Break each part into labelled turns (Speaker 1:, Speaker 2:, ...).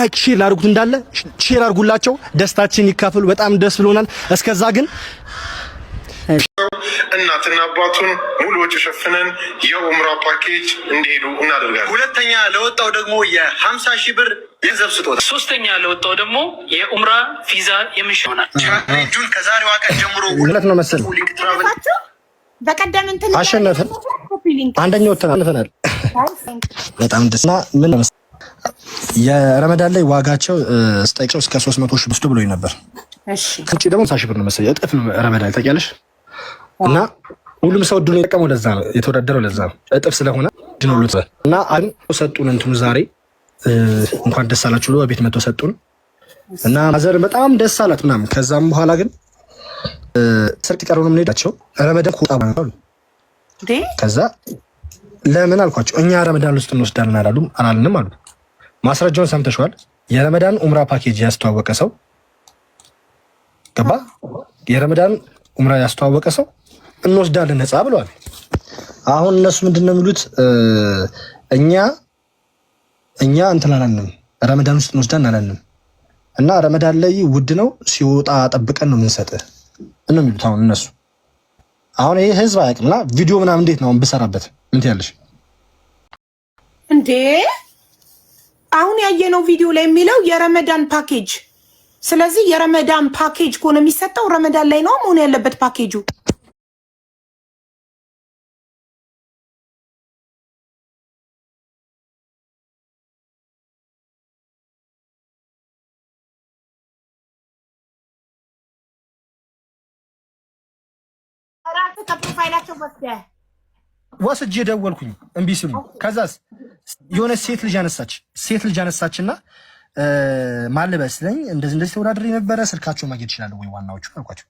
Speaker 1: ላይክ ሼር ላድርጉት እንዳለ ሼር አድርጉላቸው። ደስታችን ይካፈሉ። በጣም ደስ ብሎናል። እስከዛ ግን
Speaker 2: እናትና አባቱን ሙሉ ወጪ ሸፍነን የኡምራ ፓኬጅ እንዲሄዱ እናደርጋለን። ሁለተኛ ለወጣው ደግሞ የ50,000 ብር ገንዘብ ስጦታ።
Speaker 3: ሶስተኛ ለወጣው ደግሞ የኡምራ ቪዛ የምንሽሆናል።
Speaker 2: ቻሌንጁን ከዛሬዋ ቀን ጀምሮ
Speaker 1: ሁለት ነው መሰለኝ
Speaker 4: በቀደም እንትን
Speaker 1: አሸነፈን። አንደኛው ተናንፈናል። በጣም ደስና ምን መሰለኝ የረመዳን ላይ ዋጋቸው ስጠይቀው እስከ 300,000 ብር ብሎኝ ነበር። እሺ ከዚህ ደግሞ 50,000 ብር ነው መሰለኝ። እጥፍ ነው ረመዳን ታውቂያለሽ። እና ሁሉም ሰው ድሉ የጠቀመው ለዛ ነው የተወዳደረው ለዛ ነው እጥፍ ስለሆነ ድኑሉት እና አን ሰጡን እንትኑ ዛሬ እንኳን ደስ አላችሁ ብሎ ቤት መጥቶ ሰጡን እና ማዘር በጣም ደስ አላት ምናምን። ከዛም በኋላ ግን ሰርቅ ቀረው ነው የምንሄዳቸው ረመዳን ቁጣ ነው እንዴ። ከዛ ለምን አልኳቸው እኛ ረመዳን ውስጥ እንወስዳለን አላልንም አሉ። ማስረጃውን ሰምተሽዋል። የረመዳን ኡምራ ፓኬጅ ያስተዋወቀ ሰው ገባ። የረመዳን ኡምራ ያስተዋወቀ ሰው እንወስዳለን ነፃ ብለዋል። አሁን እነሱ ምንድነው የሚሉት? እኛ እንትን አላልንም ረመዳን ውስጥ እንወስዳለን አላልንም እና ረመዳን ላይ ውድ ነው ሲወጣ ጠብቀን ነው የምንሰጥህ ነው የሚሉት አሁን እነሱ። አሁን ይሄ ህዝብ አያውቅምና ቪዲዮ ምናምን እንዴት ነው ብሰራበት ምን ትያለሽ
Speaker 4: እንዴ? አሁን ያየነው ቪዲዮ ላይ የሚለው የረመዳን ፓኬጅ። ስለዚህ የረመዳን ፓኬጅ ከሆነ የሚሰጠው ረመዳን ላይ ነው መሆን ያለበት ፓኬጁ። ከፕሮፋይላቸው
Speaker 1: ወስጄ ደወልኩኝ እምቢ ሲሉኝ፣ ከዛስ የሆነ ሴት ልጅ አነሳችና ማለበስ ነኝ እንደዚህ ተወዳድሬ ነበረ ስልካቸው ማግኘት ይችላል ወይ ዋናዎቹ አልኳቸው።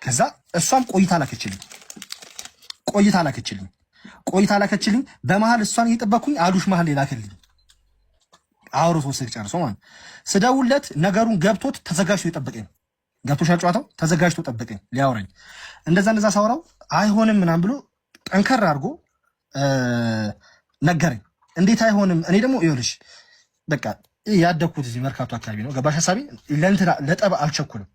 Speaker 1: ከዛ እሷም ቆይታ ላከችልኝ። በመሃል እሷን እየጠበኩኝ አዱሽ መሃል ላከልኝ። አውሮቶ ስልክ ጨርሶ ማለት ስደውለት ነገሩን ገብቶት ተዘጋጅቶ ይጠብቀኝ። ገብቶሻል ጨዋታው ተዘጋጅቶ ጠብቀኝ ሊያወራኝ። እንደዛ ሳወራው አይሆንም ምናምን ብሎ ጠንከር አድርጎ ነገረኝ። እንዴት አይሆንም? እኔ ደግሞ ይኸውልሽ በቃ ያደኩት እዚህ መርካቶ አካባቢ ነው። ገባሽ ሐሳቢ ለጠብ አልቸኩልም።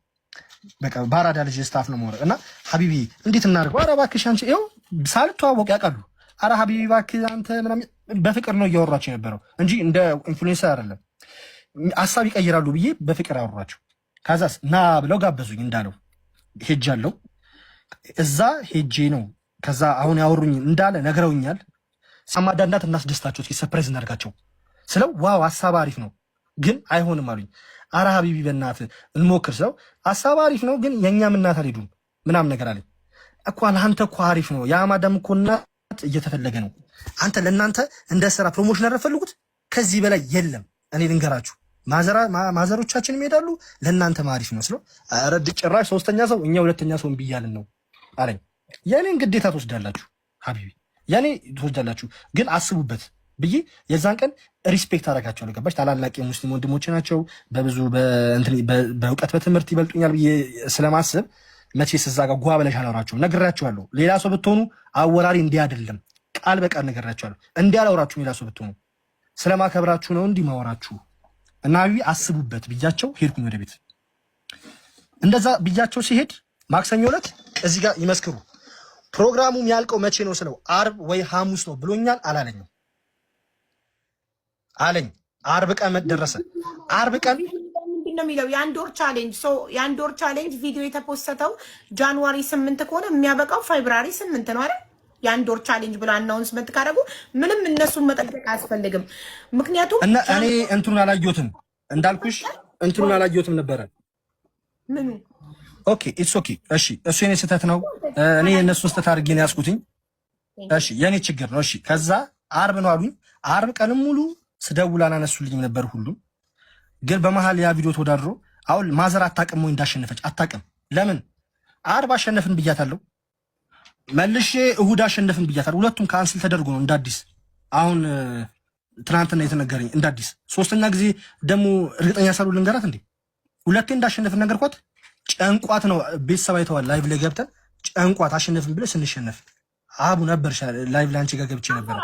Speaker 1: በቃ ባራዳ ልጅ ስታፍ ነው ሞረ እና ሀቢቢ እንዴት እናድርገው? ኧረ እባክሽ አንቺ ይኸው ሳልተዋወቅ ያውቃሉ። ኧረ ሀቢቢ እባክህ አንተ ምናምን በፍቅር ነው እያወራቸው የነበረው እንጂ እንደ ኢንፍሉዌንሰር አይደለም። ሀሳብ ይቀይራሉ ብዬ በፍቅር አወራቸው። ከዛስ ና ብለው ጋበዙኝ። እንዳለው ሄጃለሁ። እዛ ሄጄ ነው ከዛ አሁን ያወሩኝ እንዳለ ነግረውኛል። ሳማዳናት እናስደስታቸው እስኪ ሰርፕራይዝ እናድርጋቸው ስለው ዋው ሀሳብ አሪፍ ነው ግን አይሆንም አሉኝ። ኧረ ሀቢቢ በእናትህ እንሞክር ስለው ሀሳብ አሪፍ ነው ግን የእኛም እናት አልሄዱም ምናምን ነገር አለኝ። እኮ ለአንተ እኮ አሪፍ ነው የአማዳም እኮ እናት እየተፈለገ ነው። አንተ ለእናንተ እንደ ስራ ፕሮሞሽን ያረፈልጉት ከዚህ በላይ የለም። እኔ ልንገራችሁ ማዘሮቻችን ይሄዳሉ ለእናንተ ማሪፍ ነው ስለው ኧረ ጭራሽ ሶስተኛ ሰው እኛ ሁለተኛ ሰው ብያልን ነው አለኝ። የኔን ግዴታ ትወስዳላችሁ ሀቢቢ ያኔ ትወስዳላችሁ ግን አስቡበት ብዬ የዛን ቀን ሪስፔክት አደርጋቸዋለሁ። ገባሽ? ታላላቅ የሙስሊም ወንድሞች ናቸው። በብዙ በእውቀት በትምህርት ይበልጡኛል ብዬ ስለማስብ መቼስ እዛ ጋር ጓ ብለሽ አላወራቸውም። ነግራቸዋለሁ። ሌላ ሰው ብትሆኑ አወራሪ እንዲህ አይደለም ቃል በቃል ነግራቸዋለሁ። እንዲህ አላወራችሁም። ሌላ ሰው ብትሆኑ ስለማከብራችሁ ነው እንዲህ ማወራችሁ እና ሀቢቢ አስቡበት ብያቸው ሄድኩኝ ወደ ቤት። እንደዛ ብያቸው ሲሄድ ማክሰኞ ዕለት እዚህ ጋር ይመስክሩ ፕሮግራሙ የሚያልቀው መቼ ነው ስለው አርብ ወይ ሐሙስ ነው ብሎኛል። አላለኝም አለኝ። አርብ ቀን ደረሰ። አርብ ቀን
Speaker 4: ምንድነው የሚለው የአንድ ወር ቻሌንጅ ቪዲዮ የተፖስተው ጃንዋሪ 8 ከሆነ የሚያበቃው ፌብራሪ 8 ነው አይደል? የአንድ ወር ቻሌንጅ ብሎ አናውንስመንት ካደረጉ ምንም እነሱን መጠበቅ አያስፈልግም። ምክንያቱም
Speaker 1: እና እኔ እንትኑን አላየሁትም እንዳልኩሽ እንትኑን አላየሁትም ነበረ።
Speaker 4: ምኑ
Speaker 1: ኦኬ ኢትስ ኦኬ እሺ፣ እሱ የኔ ስህተት ነው። እኔ የእነሱ ስህተት አድርጌ ነው ያስኩትኝ። እሺ የኔ ችግር ነው። እሺ ከዛ አርብ ነው አሉኝ። አርብ ቀንም ሙሉ ስደውል አላነሱልኝም ነበር ሁሉም። ግን በመሀል ያ ቪዲዮ ተወዳድሮ አሁን ማዘር አታውቅም ወይ እንዳሸነፈች አታውቅም። ለምን አርብ አሸነፍን ብያታለሁ፣ መልሼ እሁድ አሸነፍን ብያታለሁ። ሁለቱም ካንስል ተደርጎ ነው እንዳዲስ አሁን ትናንትና የተነገረኝ እንዳዲስ። ሶስተኛ ጊዜ ደግሞ እርግጠኛ ሳሉ ልንገራት እንዴ ሁለቴ እንዳሸነፍን ነገርኳት። ጨንቋት ነው ቤተሰብ አይተዋል። ላይቭ ላይ ገብተን ጨንቋት አሸነፍን ብለ ስንሸነፍ አቡ ነበር ላይቭ ላይ አንቺ ጋር ገብቼ ነበር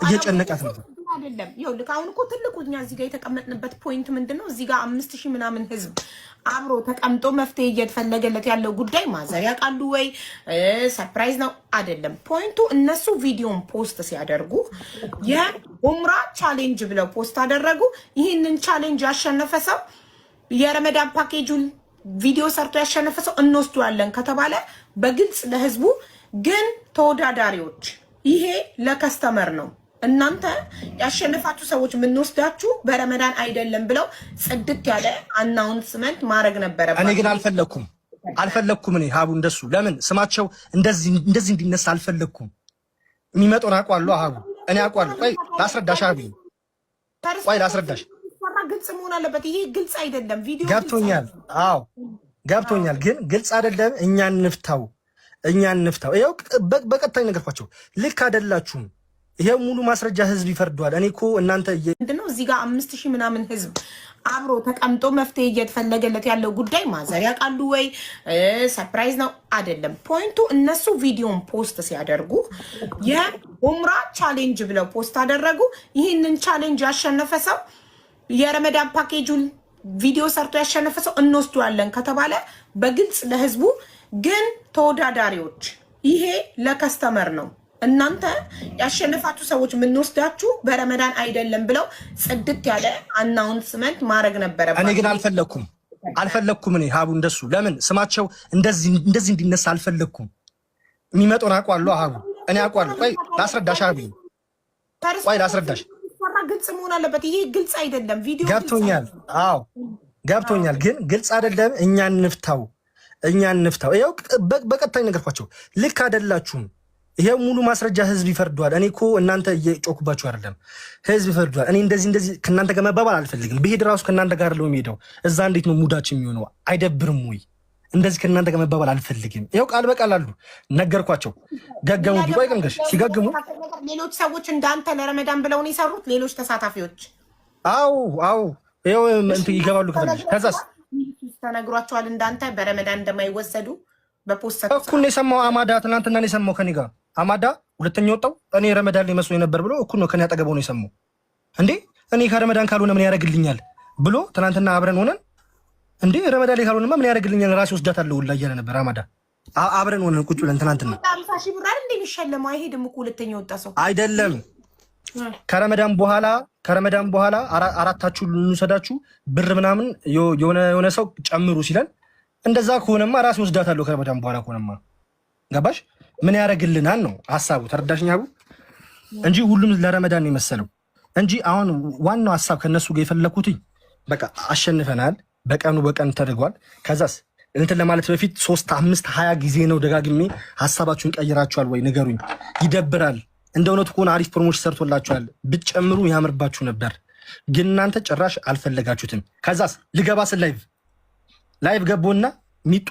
Speaker 1: እየጨነቃት ነበር።
Speaker 4: አይደለም። ይኸውልህ አሁን እኮ ትልቁ እኛ እዚህ ጋር የተቀመጥንበት ፖይንት ምንድነው? እዚህ ጋር 5000 ምናምን ህዝብ አብሮ ተቀምጦ መፍትሄ እየተፈለገለት ያለው ጉዳይ ማዘር ያውቃሉ ወይ ሰርፕራይዝ ነው አይደለም። ፖይንቱ እነሱ ቪዲዮን ፖስት ሲያደርጉ የኡምራ ቻሌንጅ ብለው ፖስት አደረጉ። ይህንን ቻሌንጅ ያሸነፈ ሰው የረመዳን ፓኬጁን ቪዲዮ ሰርቶ ያሸነፈ ሰው እንወስደዋለን ከተባለ በግልጽ ለህዝቡ ግን ተወዳዳሪዎች ይሄ ለከስተመር ነው፣ እናንተ ያሸነፋችሁ ሰዎች የምንወስዳችሁ በረመዳን አይደለም ብለው ጽድቅ ያለ አናውንስመንት ማድረግ ነበረባቸው።
Speaker 1: እኔ ግን አልፈለኩም። እኔ ሀቡ እንደሱ ለምን ስማቸው እንደዚህ እንዲነሳ አልፈለኩም። የሚመጣውን አውቀዋለሁ ሀቡ፣ እኔ አውቀዋለሁ። ቆይ ላስረዳሽ ሀቡ፣ ቆይ ላስረዳሽ።
Speaker 4: ግልጽ መሆን አለበት። ይሄ ግልጽ አይደለም። ቪዲዮ
Speaker 1: ገብቶኛል። አዎ ገብቶኛል፣ ግን ግልጽ አይደለም። እኛ እንፍታው። ይኸው በቀጣይ ነገርኳቸው። ልክ አይደላችሁም። ይሄ ሙሉ ማስረጃ ህዝብ ይፈርዷል። እኔ እኮ እናንተ
Speaker 4: ምንድነው እዚህ ጋር 5000 ምናምን ህዝብ አብሮ ተቀምጦ መፍትሄ እየተፈለገለት ያለው ጉዳይ ማዘር ያውቃሉ ወይ ሰርፕራይዝ ነው አይደለም። ፖይንቱ እነሱ ቪዲዮን ፖስት ሲያደርጉ የኡምራ ቻሌንጅ ብለው ፖስት አደረጉ። ይህንን ቻሌንጅ ያሸነፈ ሰው የረመዳን ፓኬጁን ቪዲዮ ሰርቶ ያሸነፈ ሰው እንወስደዋለን ከተባለ በግልጽ ለህዝቡ ግን ተወዳዳሪዎች ይሄ ለከስተመር ነው፣ እናንተ ያሸነፋችሁ ሰዎች የምንወስዳችሁ በረመዳን አይደለም ብለው ጽድቅ ያለ አናውንስመንት ማድረግ ነበረባቸው።
Speaker 1: እኔ ግን አልፈለኩም። እኔ ሀቡ እንደሱ ለምን ስማቸው እንደዚህ እንዲነሳ አልፈለኩም። የሚመጣውን አውቀዋለሁ ሀቡ፣ እኔ አውቀዋለሁ። ቆይ ላስረዳሽ ሀቡ፣ ቆይ ላስረዳሽ።
Speaker 4: ግልጽ መሆን አለበት። ይሄ ግልጽ አይደለም። ቪዲዮ
Speaker 1: ገብቶኛል። አዎ ገብቶኛል፣ ግን ግልጽ አይደለም። እኛ እንፍታው። ይኸው በቀጣይ ነገርኳቸው። ልክ አይደላችሁም። ይሄ ሙሉ ማስረጃ ህዝብ ይፈርዷል። እኔ እኮ እናንተ እየጮኩባችሁ አይደለም፣ ህዝብ ይፈርዷል። እኔ እንደዚህ ከእናንተ ጋር መባባል አልፈልግም። ብሄድ ራሱ ከእናንተ ጋር ለው የሚሄደው እዛ እንዴት ነው ሙዳችን የሚሆነው? አይደብርም ወይ? እንደዚህ ከእናንተ ጋር መባባል አልፈልግም። ይኸው ቃል በቃል አሉ ነገርኳቸው። ገገሙ ቢቆይ ቀንገሽ ሲገግሙ
Speaker 4: ሌሎች ሰዎች እንዳንተ ለረመዳን ብለው ነው የሰሩት። ሌሎች ተሳታፊዎች
Speaker 1: አው ይኸው እንትን ይገባሉ። ከዛስ
Speaker 4: ተነግሯቸዋል እንዳንተ በረመዳን እንደማይወሰዱ በፖስት
Speaker 1: እኩል ነው የሰማው። አማዳ ትናንትና ነው የሰማው ከኔ ጋር። አማዳ ሁለተኛ ወጣው እኔ ረመዳን ላይ መስሎኝ ነበር ብሎ እኩል ነው ከኔ አጠገበው ነው የሰማው። እንዴ እኔ ከረመዳን ካልሆነ ምን ያደርግልኛል ብሎ ትናንትና አብረን ሆነን እንዴ ረመዳን ላይ ካልሆነማ ምን ያደርግልኛል ራሴ ወስዳታለሁ ሁላ እያለ ነበር። አማዳ አብረን ሆነን ቁጭ ብለን ትናንትና
Speaker 4: 50,000 ብር አይደል እንደሚሸለመው አይሄድም እኮ ሁለተኛ ወጣ ሰው
Speaker 1: አይደለም። ከረመዳን በኋላ አራታችሁ ልንሰዳችሁ ብር ምናምን የሆነ ሰው ጨምሩ ሲለን እንደዛ ከሆነማ ራሴ ወስዳታለሁ ከረመዳን በኋላ ከሆነማ ገባሽ? ምን ያደርግልናል ነው ሐሳቡ። ተረዳሽኝ አቡ? እንጂ ሁሉም ለረመዳን ነው የመሰለው እንጂ አሁን ዋናው ሐሳብ ከነሱ ጋር የፈለኩት በቃ አሸንፈናል፣ በቀን ተደርጓል። ከዛስ እንትን ለማለት በፊት 3 5 20 ጊዜ ነው ደጋግሜ ሐሳባችሁን ቀይራችኋል ወይ ንገሩኝ። ይደብራል። እንደ እውነቱ ከሆነ አሪፍ ፕሮሞሽን ሰርቶላችኋል፣ ብትጨምሩ ያምርባችሁ ነበር። ግን እናንተ ጭራሽ አልፈለጋችሁትም። ከዛስ ልገባ ስል ላይቭ ገቦና ሚጡ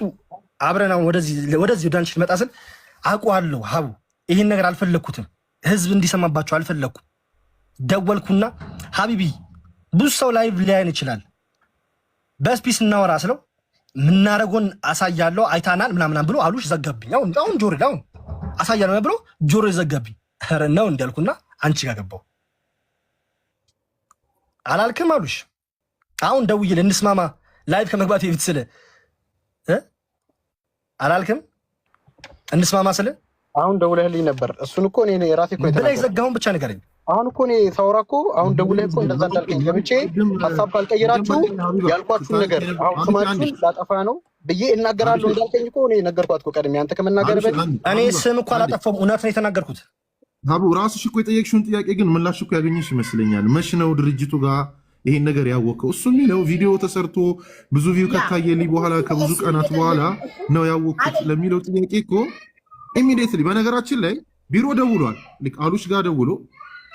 Speaker 1: አብረና ወደዚህ ወደ አንቺ ልመጣ ስል አውቀዋለሁ ሀቡ ይሄን ነገር አልፈለኩትም። ህዝብ እንዲሰማባቸው አልፈለኩም። ደወልኩና ሀቢቢ ብዙ ሰው ላይቭ ሊያየን ይችላል፣ በስፒስ እናወራ ስለው ምናረጎን አሳያለሁ አይታናል ምናምን ብሎ አሉሽ ዘጋብኝ። አሁን ጆሮ ዳውን አሳያለሁ ብሎ ጆሮ ዘጋብኝ። ኧረ ነው እንዳልኩና አንቺ ጋር ገባሁ። አላልክም አሉሽ። አሁን ደውዬ እንስማማ ላይቭ ከመግባት በፊት ስለ አላልክም እንስማማ ስለ
Speaker 5: አሁን ደውለህልኝ ነበር። እሱን እኮ እኔ ራሴ እኮ
Speaker 1: ብለህ ዘጋሁን ብቻ ንገረኝ።
Speaker 5: አሁን እኮ እኔ ሳውራ እኮ አሁን ደውለህ እኮ እንደዛ እንዳልከኝ ገብቼ ሀሳብ ካልቀየራችሁ ያልኳችሁን ነገር አሁን ስማችሁን ላጠፋ ነው ብዬ እናገራለሁ እንዳልከኝ እኮ እኔ ነገርኳት እኮ ቀድሜ አንተ ከመናገር በፊት
Speaker 1: እኔ ስም እኮ አላጠፋሁም። እውነት ነው የተናገርኩት።
Speaker 6: ሀቡ ራስሽ እኮ የጠየቅሽውን ጥያቄ ግን ምላሽ እኮ ያገኘሽ ይመስለኛል። መች ነው ድርጅቱ ጋር ይሄን ነገር ያወቀው? እሱ የሚለው ቪዲዮ ተሰርቶ ብዙ ቪው ከታየልኝ በኋላ ከብዙ ቀናት በኋላ ነው ያወቅኩት ለሚለው ጥያቄ እኮ ኢሚዲየትሊ በነገራችን ላይ ቢሮ ደውሏል። አሉሽ ጋር ደውሎ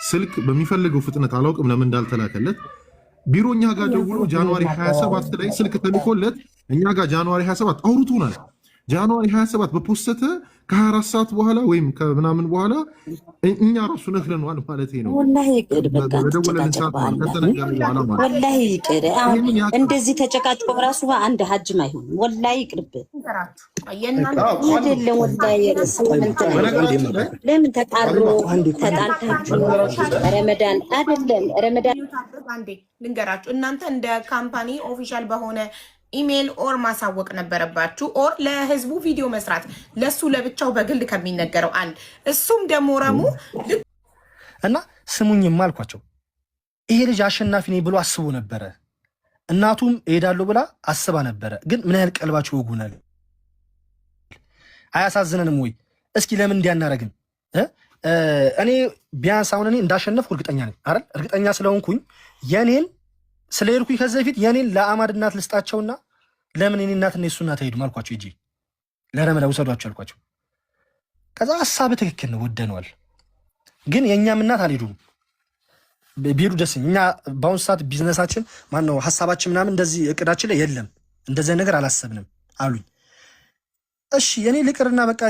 Speaker 6: ስልክ በሚፈልገው ፍጥነት አላውቅም ለምን እንዳልተላከለት ቢሮ እኛ ጋር ደውሎ ጃንዋሪ 27 ላይ ስልክ ተልኮለት እኛ ጋር ጃንዋሪ 27 አውርቶናል። ጃንዋሪ 27 በፖስተተ ከ24 ሰዓት በኋላ ወይም ከምናምን በኋላ እኛ ራሱ ነግረነዋል ማለት ነው።
Speaker 7: ወላሂ ይቅር በቃ ወላሂ ይቅር። አሁን እንደዚህ ተጨቃጭቆ ራሱ አንድ ሀጅም አይሆንም። ወላሂ ይቅርብህ አይደለም። ወላሂ ለምን ተቃሮ ተጣልታችሁ ረመዳን አይደለም ረመዳን
Speaker 4: ልንገራችሁ። እናንተ እንደ ካምፓኒ ኦፊሻል በሆነ ኢሜል ኦር ማሳወቅ ነበረባችሁ። ኦር ለህዝቡ ቪዲዮ መስራት ለሱ ለብቻው በግል ከሚነገረው አንድ እሱም ደግሞ ረሙ
Speaker 1: እና ስሙኝም አልኳቸው። ይሄ ልጅ አሸናፊ ነኝ ብሎ አስቦ ነበረ። እናቱም እሄዳለሁ ብላ አስባ ነበረ። ግን ምን ያህል ቀልባችሁ ወጉናል። አያሳዝነንም ወይ? እስኪ ለምን እንዲያናረግን? እኔ ቢያንስ አሁን እኔ እንዳሸነፍኩ እርግጠኛ ነኝ አይደል? እርግጠኛ ስለሆንኩኝ የኔን ስለሄድኩኝ ከዚህ በፊት የኔን ለአማድ እናት ልስጣቸውና ለምን የኔ እናትና የሱ እናት አይሄዱም አልኳቸው። ሂጂ ለረመዳ ውሰዷቸው አልኳቸው። ከዛ ሀሳብ ትክክል ነው ወደነዋል። ግን የእኛም እናት አልሄዱም። ቢሄዱ ደስ እኛ በአሁኑ ሰዓት ቢዝነሳችን ማነው ሀሳባችን ምናምን እንደዚህ እቅዳችን ላይ የለም። እንደዚህ ነገር አላሰብንም አሉኝ። እሺ የኔ ልቅርና በቃ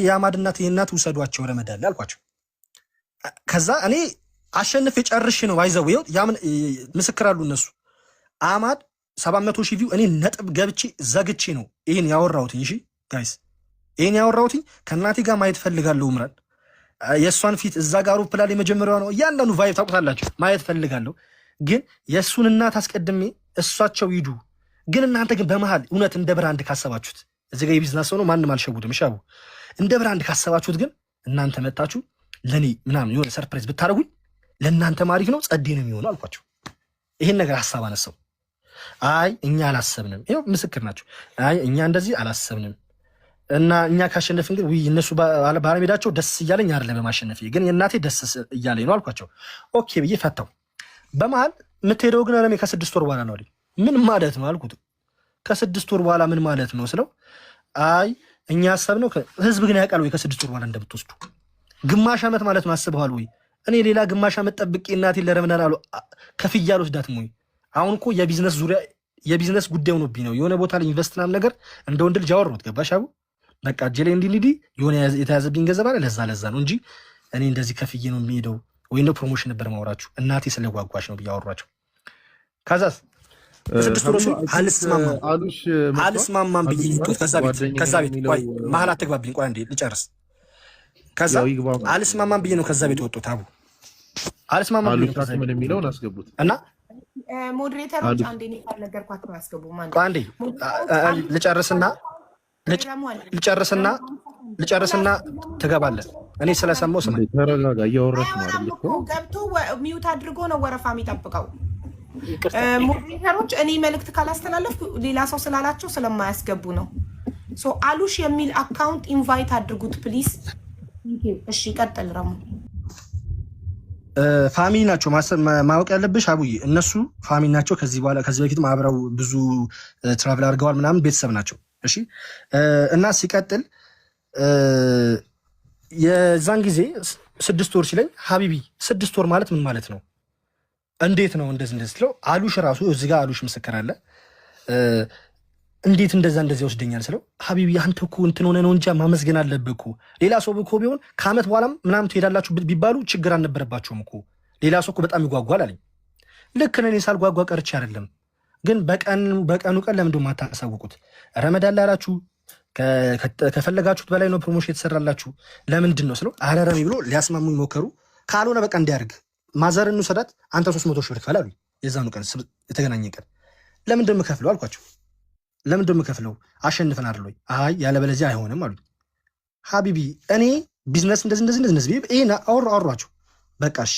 Speaker 1: የአማድ እናት የእናት ውሰዷቸው ረመዳን ላይ አልኳቸው። ከዛ እኔ አሸንፍ የጨርሽ ነው አይዘው ይው ያምን ምስክር አሉ እነሱ አማድ 700 ሺህ ቪው እኔ ነጥብ ገብቼ ዘግቼ ነው ይሄን ያወራሁትኝ። እሺ ጋይስ ይሄን ያወራሁትኝ ከእናቴ ጋር ማየት ፈልጋለሁ። ምራን የእሷን ፊት እዛ ጋር አውሮፕላን የመጀመሪያው ነው እያንዳንዱ ቫይብ ታውቁታላችሁ። ማየት ፈልጋለሁ ግን የእሱን እናት አስቀድሜ እሷቸው ይዱ። ግን እናንተ ግን በመሃል እውነት እንደ ብራንድ ካሰባችሁት እዚህ ጋር የቢዝነስ ሰው ነው ማንም አልሸጉድም። እሺ አቡ እንደ ብራንድ ካሰባችሁት ግን እናንተ መጣችሁ ለኔ ምናምን የሆነ ሰርፕራይዝ ብታደርጉኝ ለእናንተ ማሪክ ነው ጸዴ ነው የሚሆነው አልኳቸው። ይሄን ነገር ሐሳብ አነሳው። አይ እኛ አላሰብንም። ይሄው ምስክር ናቸው። አይ እኛ እንደዚህ አላሰብንም እና እኛ ካሸነፍን ግን ወይ እነሱ ባለሜዳቸው ደስ እያለኝ አይደለም በማሸነፍ ግን የእናቴ ደስ እያለኝ ነው አልኳቸው። ኦኬ ብዬ ፈታው። በመሃል የምትሄደው ግን ለኔ ከ6 ወር በኋላ ነው አለኝ። ምን ማለት ነው አልኩት። ከ6 ወር በኋላ ምን ማለት ነው ስለው አይ እኛ አሰብነው ህዝብ ግን ያውቃል ወይ ከ6 ወር በኋላ እንደምትወስዱ ግማሽ ዓመት ማለት ነው አስበዋል ወይ? እኔ ሌላ ግማሽ ዓመት ጠብቄ እናቴን ለረመዳን አሉ ከፍያ አልወስዳትም ወይ? አሁን እኮ የቢዝነስ ዙሪያ የቢዝነስ ጉዳይ ሆኖብኝ ነው የሆነ ቦታ ላይ ኢንቨስት ምናምን ነገር እንደ ወንድ ልጅ አወራሁት። ገባሽ አቡ? በቃ እጄ ላይ እንዲህ የሆነ የተያዘብኝ ገንዘብ አለ ለዛ ነው እንጂ እኔ እንደዚህ ከፍዬ ነው የሚሄደው ወይ ነው ፕሮሞሽን ነበር ማውራችሁ እናቴ ስለጓጓች ነው ብዬ አወራችሁ። ከዛስ በስድስት ወር አልስማማም ብዬ ከዛ ቤት ቆይ መሀል አትግባብኝ። ቆይ አንዴ ልጨርስ። ከዛ አልስማማም ብዬ ነው ከዛ ቤት ወጡት። አቡ አልስማማም ብዬ ነው ከዛ ቤት የሚለውን አስገቡት እና
Speaker 4: ሞዴሬተሮች አንዴ ነው ካልነገርኳችሁ ያስገቡ ማለት
Speaker 1: ነው። አንዴ ልጨርስና ትገባለህ። እኔ ስለሰማሁ ስማ፣
Speaker 6: ተረጋጋ። እያወራሽ ነው አይደል?
Speaker 4: ገብቶ ሚውት አድርጎ ነው ወረፋ የሚጠብቀው። ሞዴሬተሮች እኔ መልእክት ካላስተላለፍኩ ሌላ ሰው ስላላቸው ስለማያስገቡ ነው። ሶ አሉሽ የሚል አካውንት ኢንቫይት አድርጉት ፕሊዝ። እሺ ቀጥል ረሙ።
Speaker 1: ፋሚሊ ናቸው ማወቅ ያለብሽ አቡዬ፣ እነሱ ፋሚሊ ናቸው። ከዚህ በፊት አብረው ብዙ ትራቭል አድርገዋል ምናምን ቤተሰብ ናቸው። እሺ እና ሲቀጥል የዛን ጊዜ 6 ወር ሲለኝ ሀቢቢ 6 ወር ማለት ምን ማለት ነው? እንዴት ነው እንደዚህ ስለው አሉሽ ራሱ እዚህ ጋር አሉሽ ምስክር አለ። እንዴት እንደዚህ ወስደኛል ስለው ሀቢቢ አንተ እኮ እንትን ሆነ ነው እንጂ ማመስገን አለብህ እኮ። ሌላ ሰው እኮ ቢሆን ከዓመት በኋላም ምናምን ትሄዳላችሁ ቢባሉ ችግር አልነበረባቸውም እኮ። ሌላ ሰው እኮ በጣም ይጓጓል አለኝ። ልክ እኔ ሳልጓጓ ቀርቼ አይደለም፣ ግን በቀኑ ቀን ለምንድን ነው የማታሳውቁት? ረመዳን ላይ አላችሁ ከፈለጋችሁት በላይ ነው ፕሮሞሽን የተሰራላችሁ ለምንድን ነው ስለው አረረሚ ብሎ ሊያስማሙኝ ሞከሩ። ካልሆነ በቃ እንዲያርግ ማዘር እንውሰዳት አንተ 300 ሺህ ብር ክፈል አሉኝ። የዛኑ ቀን የተገናኘ ቀን ለምንድን ነው የምከፍለው አልኳቸው። ለምንድን ነው የምከፍለው? አሸንፈን አይደል ወይ? አይ ያለበለዚያ አይሆንም አሉኝ። ሀቢቢ እኔ ቢዝነስ እንደዚህ ይሄን አወራኋቸው። በቃ እሺ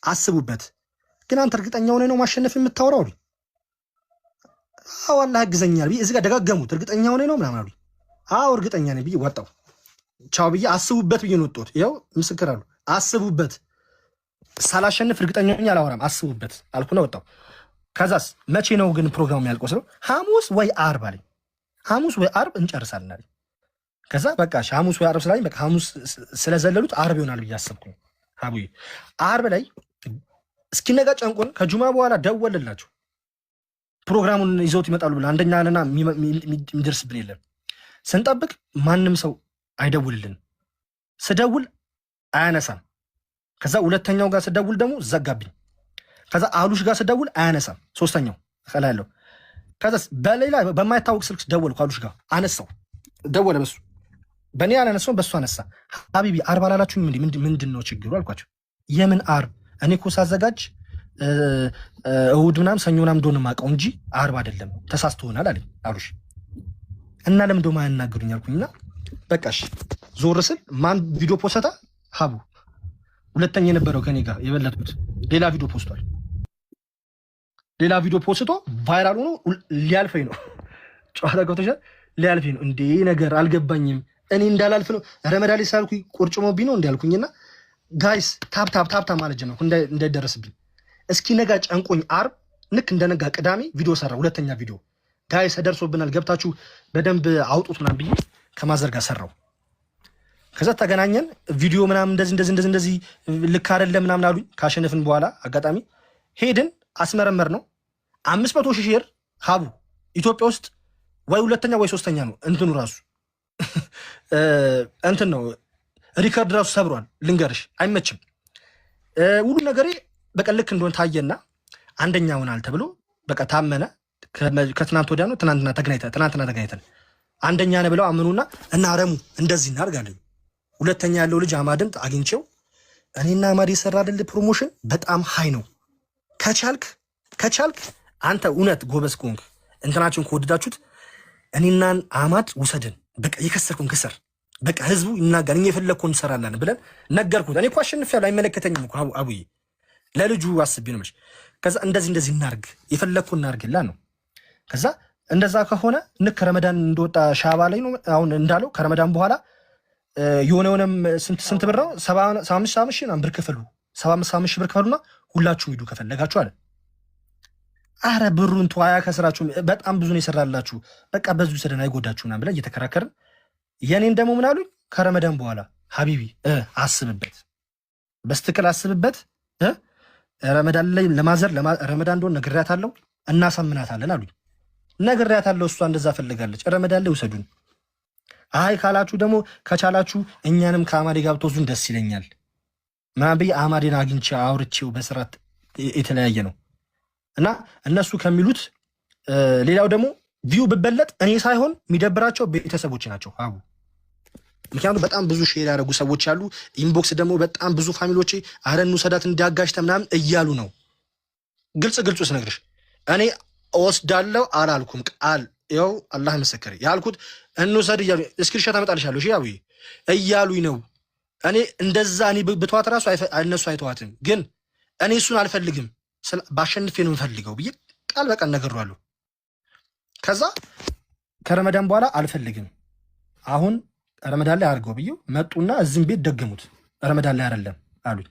Speaker 1: አስቡበት። ግን አንተ እርግጠኛ ሆነ ነው ማሸነፍ የምታወራው አሉኝ። አዎ አላህ ያግዘኛል ብዬ እዚህ ጋር ደጋገሙት። እርግጠኛ ሆነ ነው ምናምን አሉኝ። አዎ እርግጠኛ ነኝ ብዬ ወጣሁ። ቻው ብዬ አስቡበት ብዬ ነው ወጣሁት። ያው ምስክር አሉ። አስቡበት፣ ሳላሸንፍ እርግጠኛ ነኝ አላወራም፣ አስቡበት አልኩና ወጣሁ። ከዛስ መቼ ነው ግን ፕሮግራሙ ያልቆ ስለው ሐሙስ ወይ ዓርብ አለኝ። ሐሙስ ወይ ዓርብ እንጨርሳለን አለኝ። ከዛ በቃ ሐሙስ ወይ ዓርብ ስላለኝ በቃ ሐሙስ ስለዘለሉት ዓርብ ይሆናል ብዬ አሰብኩኝ። አቡዬ ዓርብ ላይ እስኪነጋ ጨንቆን ከጁማ በኋላ ደወልላቸው ፕሮግራሙን ይዘውት ይመጣሉ ብለን አንደኛ አለና የሚደርስብን የለም። ስንጠብቅ ማንም ሰው አይደውልልን። ስደውል አያነሳም። ከዛ ሁለተኛው ጋር ስደውል ደግሞ ዘጋብኝ። ከዛ አሉሽ ጋር ስደውል አያነሳም። ሶስተኛው እከላለሁ። ከዛ በሌላ በማይታወቅ ስልክ ደወልኩ። አሉሽ ጋር አነሳው፣ ደወለ በሱ በእኔ አላነሳውም፣ በሱ አነሳ። ሀቢቢ አርብ አላላችሁም እንዴ? ምንድን ነው ችግሩ አልኳቸው። የምን አርብ? እኔ እኮ ሳዘጋጅ እሑድ ምናምን ሰኞ ምናምን እንደሆነ የማውቀው እንጂ አርብ አይደለም፣ ተሳስቶ ሆናል አለኝ አሉሽ። እና ለምን ደሞ ማያናግሩኝ አልኩኝና በቃሽ። ዞር ስል ማን ቪዲዮ ፖስታ? ሀቡ ሁለተኛ የነበረው ከኔ ጋር የበለጥኩት ሌላ ቪዲዮ ፖስቷል። ሌላ ቪዲዮ ፖስቶ ቫይራል ሆኖ ሊያልፈኝ ነው። ጨዋታ ገብቶሻል? ሊያልፈኝ ነው። እንዴ ነገር አልገባኝም። እኔ እንዳላልፍ ነው ረመዳን ሳልኩኝ ቁርጭሞብኝ ነው እንዲያልኩኝና ጋይስ ታፕ ማለት ጀመርኩ እንዳይደረስብኝ። እስኪ ነጋ ጨንቆኝ አርብ ልክ እንደነጋ ቅዳሜ ቪዲዮ ሰራ። ሁለተኛ ቪዲዮ ጋይስ ተደርሶብናል ገብታችሁ በደንብ አውጡት ምናምን ብዬ ከማዘር ጋር ሰራው። ከዛ ተገናኘን። ቪዲዮ ምናምን እንደዚህ ልክ አይደለም ምናምን አሉኝ። ካሸነፍን በኋላ አጋጣሚ ሄድን አስመረመር ነው 500,000 ሼር ሀቡ ኢትዮጵያ ውስጥ ወይ ሁለተኛ ወይ ሶስተኛ ነው። እንትኑ ራሱ እንትን ነው ሪከርድ ራሱ ሰብሯል። ልንገርሽ አይመችም። ሁሉ ነገሬ በቃ ልክ እንደሆነ ታየና አንደኛ ሆናል ተብሎ በቃ ታመነ። ከትናንት ወዲያ ነው ትናንትና ተገናኝተን አንደኛ ነህ ብለው አመኑና እና ረሙ እንደዚህ እናድርጋለን። ሁለተኛ ያለው ልጅ አማድን አግኝቼው እኔና አማድ የሰራ አይደል ፕሮሞሽን በጣም ሃይ ነው። ከቻልክ አንተ እውነት ጎበዝ ከሆንክ እንትናችሁን ከወደዳችሁት እኔና አማድ ውሰድን። በቃ የከሰርኩን ክሰር በቃ ህዝቡ ይናገር እኛ የፈለግኩን እንሰራለን ብለን ነገርኩት። እኔ እኮ አሸንፌያለሁ አይመለከተኝም እኮ አቡዬ ለልጁ አስቤ ነው። ከዛ እንደዚህ እናርግ የፈለግኩን እናርግላ ነው። ከዛ እንደዛ ከሆነ ንክ ረመዳን እንደወጣ ሻባ ላይ ነው አሁን እንዳለው ከረመዳን በኋላ የሆነም ስንት ብር ነው 75 ሺህ ብር ክፈሉ 75 ሺህ ብር ክፈሉና ሁላችሁም ሂዱ ከፈለጋችሁ አለ። አረ ብሩን ተዋያ ከስራችሁ በጣም ብዙ ነው የሰራላችሁ በቃ በዙ ሰደና አይጎዳችሁና ብለን እየተከራከርን የኔን ደግሞ ምን አሉኝ ከረመዳን በኋላ ሀቢቢ አስብበት በስትክል አስብበት ረመዳን ላይ ለማዘር ረመዳን እንደሆነ ነግሬያታለሁ እናሳምናታለን አሉኝ። ነግሬያታለሁ እሷ እንደዛ ፈልጋለች ረመዳን ላይ ውሰዱን። አይ ካላችሁ ደግሞ ከቻላችሁ እኛንም ከአማዴ ጋር ብትወስዱን ደስ ይለኛል ምናምን ብዬ አማዴን አግኝቼ አውርቼው በስራት የተለያየ ነው እና እነሱ ከሚሉት ሌላው ደግሞ ቪው ብበለጥ እኔ ሳይሆን የሚደብራቸው ቤተሰቦች ናቸው አቡ። ምክንያቱም በጣም ብዙ ሼር ያደረጉ ሰዎች አሉ። ኢንቦክስ ደግሞ በጣም ብዙ ፋሚሊዎች አረኑ ሰዳት እንዲያጋሽተ ምናምን እያሉ ነው። ግልጽ ስነግርሽ እኔ ወስዳለው አላልኩም። ቃል ያው አላህ መሰከረ ያልኩት እንውሰድ እያሉ እስክሪንሾት አመጣልሻለሁ። እሺ አቡዬ እያሉኝ ነው። እኔ እንደዛ እኔ ብተዋት ራሱ እነሱ አይተዋትም። ግን እኔ እሱን አልፈልግም ባሸንፌ ነው የምፈልገው ብዬ ቃል በቃል ነግሬዋለሁ። ከዛ ከረመዳን በኋላ አልፈልግም አሁን ረመዳን ላይ አድርገው ብዬው መጡና እዚህም ቤት ደገሙት። ረመዳን ላይ አይደለም አሉኝ።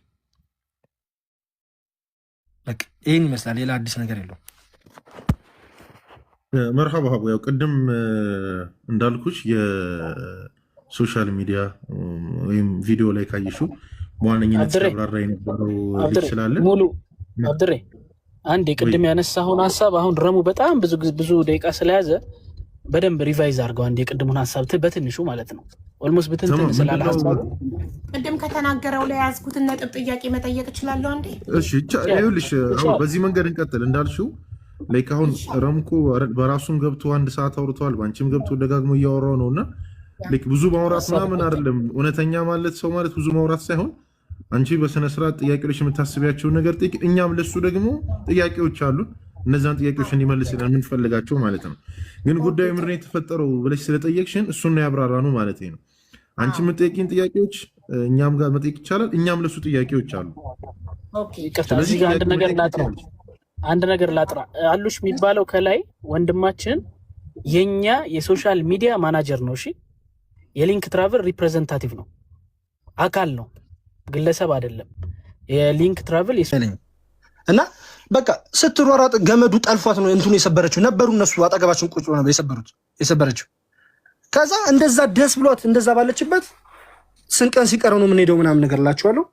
Speaker 1: በቃ ይሄን ይመስላል። ሌላ አዲስ ነገር የለውም።
Speaker 6: መርሐባ ሀቡ፣ ያው ቅድም እንዳልኩሽ የሶሻል ሚዲያ ወይም ቪዲዮ ላይ ካየሹ በዋነኝነት ሲያብራራ የነበረው ልጅ ስላለ
Speaker 3: ሙሉ አብድሬ አንድ ቅድም ያነሳውን ሀሳብ አሁን ረሙ በጣም ብዙ ደቂቃ ስለያዘ በደንብ ሪቫይዝ አድርገው አንድ የቅድሙን ሀሳብ በትንሹ ማለት ነው። ኦልሞስት ብትንትን ስላለ ሀሳቡ
Speaker 4: ቅድም ከተናገረው ላይ ያዝኩትን ነጥብ ጥያቄ መጠየቅ እችላለሁ አንዴ?
Speaker 6: እሺ ይኸውልሽ፣ በዚህ መንገድ እንቀጥል እንዳልሽው ላይክ አሁን ረምኮ በራሱም ገብቶ 1 ሰዓት አውርተዋል፣ በአንቺም ገብቶ ደጋግሞ እያወራው ነው እና ላይክ ብዙ ማውራት ምናምን አይደለም። እውነተኛ ማለት ሰው ማለት ብዙ ማውራት ሳይሆን አንቺ በስነስርዓት ጥያቄዎች የምታስቢያቸውን ነገር ጠይቂ፣ እኛም ለሱ ደግሞ ጥያቄዎች አሉን እነዛን ጥያቄዎች እንዲመልስልን የምንፈልጋቸው ማለት ነው። ግን ጉዳዩ ምንድን ነው የተፈጠረው ብለሽ ስለጠየቅሽን እሱን ነው ያብራራ ነው ማለት ነው። አንቺ የምትጠይቂን ጥያቄዎች እኛም ጋር መጠየቅ ይቻላል፣ እኛም ለሱ ጥያቄዎች አሉ።
Speaker 3: ስለዚህ አንድ ነገር ላጥራ አሉሽ የሚባለው ከላይ ወንድማችን የኛ የሶሻል ሚዲያ ማናጀር ነው። እሺ የሊንክ ትራቨል ሪፕሬዘንታቲቭ ነው፣ አካል ነው፣ ግለሰብ አይደለም። የሊንክ ትራቨል
Speaker 1: እና በቃ ስትሯሯጥ ገመዱ ጠልፏት ነው እንትኑ የሰበረችው ነበሩ እነሱ አጠገባችን ቁጭ ነው የሰበረችው። ከዛ እንደዛ ደስ ብሏት እንደዛ ባለችበት ስንቀን ሲቀረው ነው የምንሄደው ምናምን ነገር እላችኋለሁ።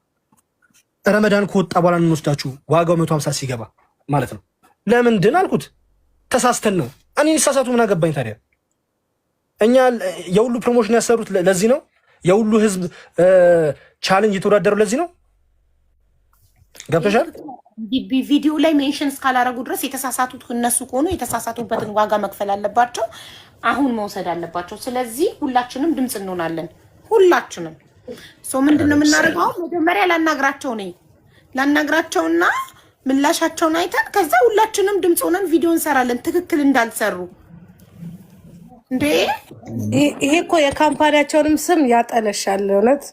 Speaker 1: ረመዳን ከወጣ በኋላ እንወስዳችሁ ዋጋው 150 ሲገባ ማለት ነው። ለምንድን አልኩት። ተሳስተን ነው። እኔ ሳሳቱ ምን አገባኝ ታዲያ? እኛ የሁሉ ፕሮሞሽን ያሰሩት ለዚህ ነው። የሁሉ ህዝብ ቻሌንጅ የተወዳደረው ለዚህ ነው። ገብቶሻል?
Speaker 4: ቪዲዮ ላይ ሜንሽን እስካላረጉ ድረስ የተሳሳቱት እነሱ ከሆኑ የተሳሳቱበትን ዋጋ መክፈል አለባቸው። አሁን መውሰድ አለባቸው። ስለዚህ ሁላችንም ድምፅ እንሆናለን። ሁላችንም ምንድነው የምናደርገው? መጀመሪያ ላናግራቸውና ምላሻቸውን አይተን ከዛ ሁላችንም ድምፅ ሆነን ቪዲዮ እንሰራለን። ትክክል እንዳልሰሩ እንዴ!
Speaker 8: ይሄ እኮ የካምፓኒያቸውንም ስም ያጠለሻል። እውነት